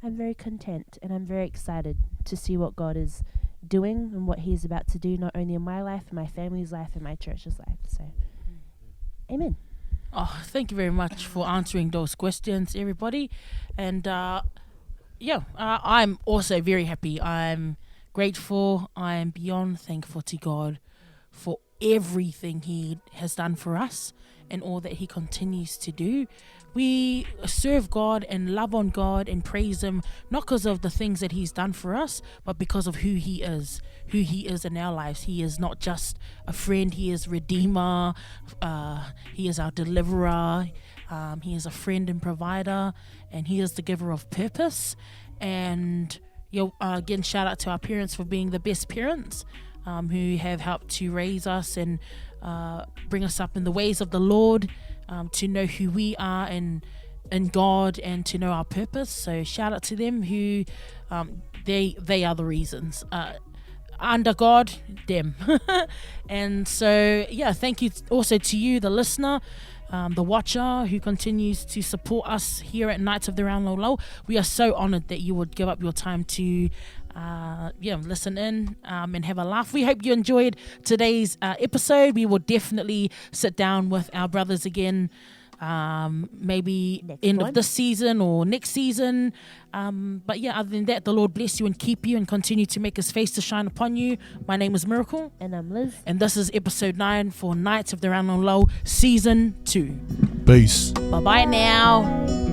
I'm very content and I'm very excited to see what God is doing and what He is about to do, not only in my life, in my family's life, and my church's life. So, amen. Oh, thank you very much for answering those questions, everybody. And I'm also very happy. I'm grateful. I am beyond thankful to God for everything He has done for us and all that he continues to do. We serve God and love on God and praise him, not because of the things that he's done for us, but because of who he is in our lives. He is not just a friend, he is redeemer, he is our deliverer, he is a friend and provider, and he is the giver of purpose. And again, shout out to our parents for being the best parents, who have helped to raise us and bring us up in the ways of the Lord, to know who we are in God and to know our purpose. So shout out to them, who they are the reasons. Under God, them. And so thank you also to you, the listener, the watcher, who continues to support us here at Nights of the Round LAULAU. We are so honored that you would give up your time to listen in and have a laugh. We hope you enjoyed today's episode. We will definitely sit down with our brothers again, maybe end of this season or next season. But other than that, the Lord bless you and keep you and continue to make his face to shine upon you. My name is Miracle. And I'm Liz. And this is episode 9 for Nights of the Round LAULAU season 2. Peace. Bye bye now.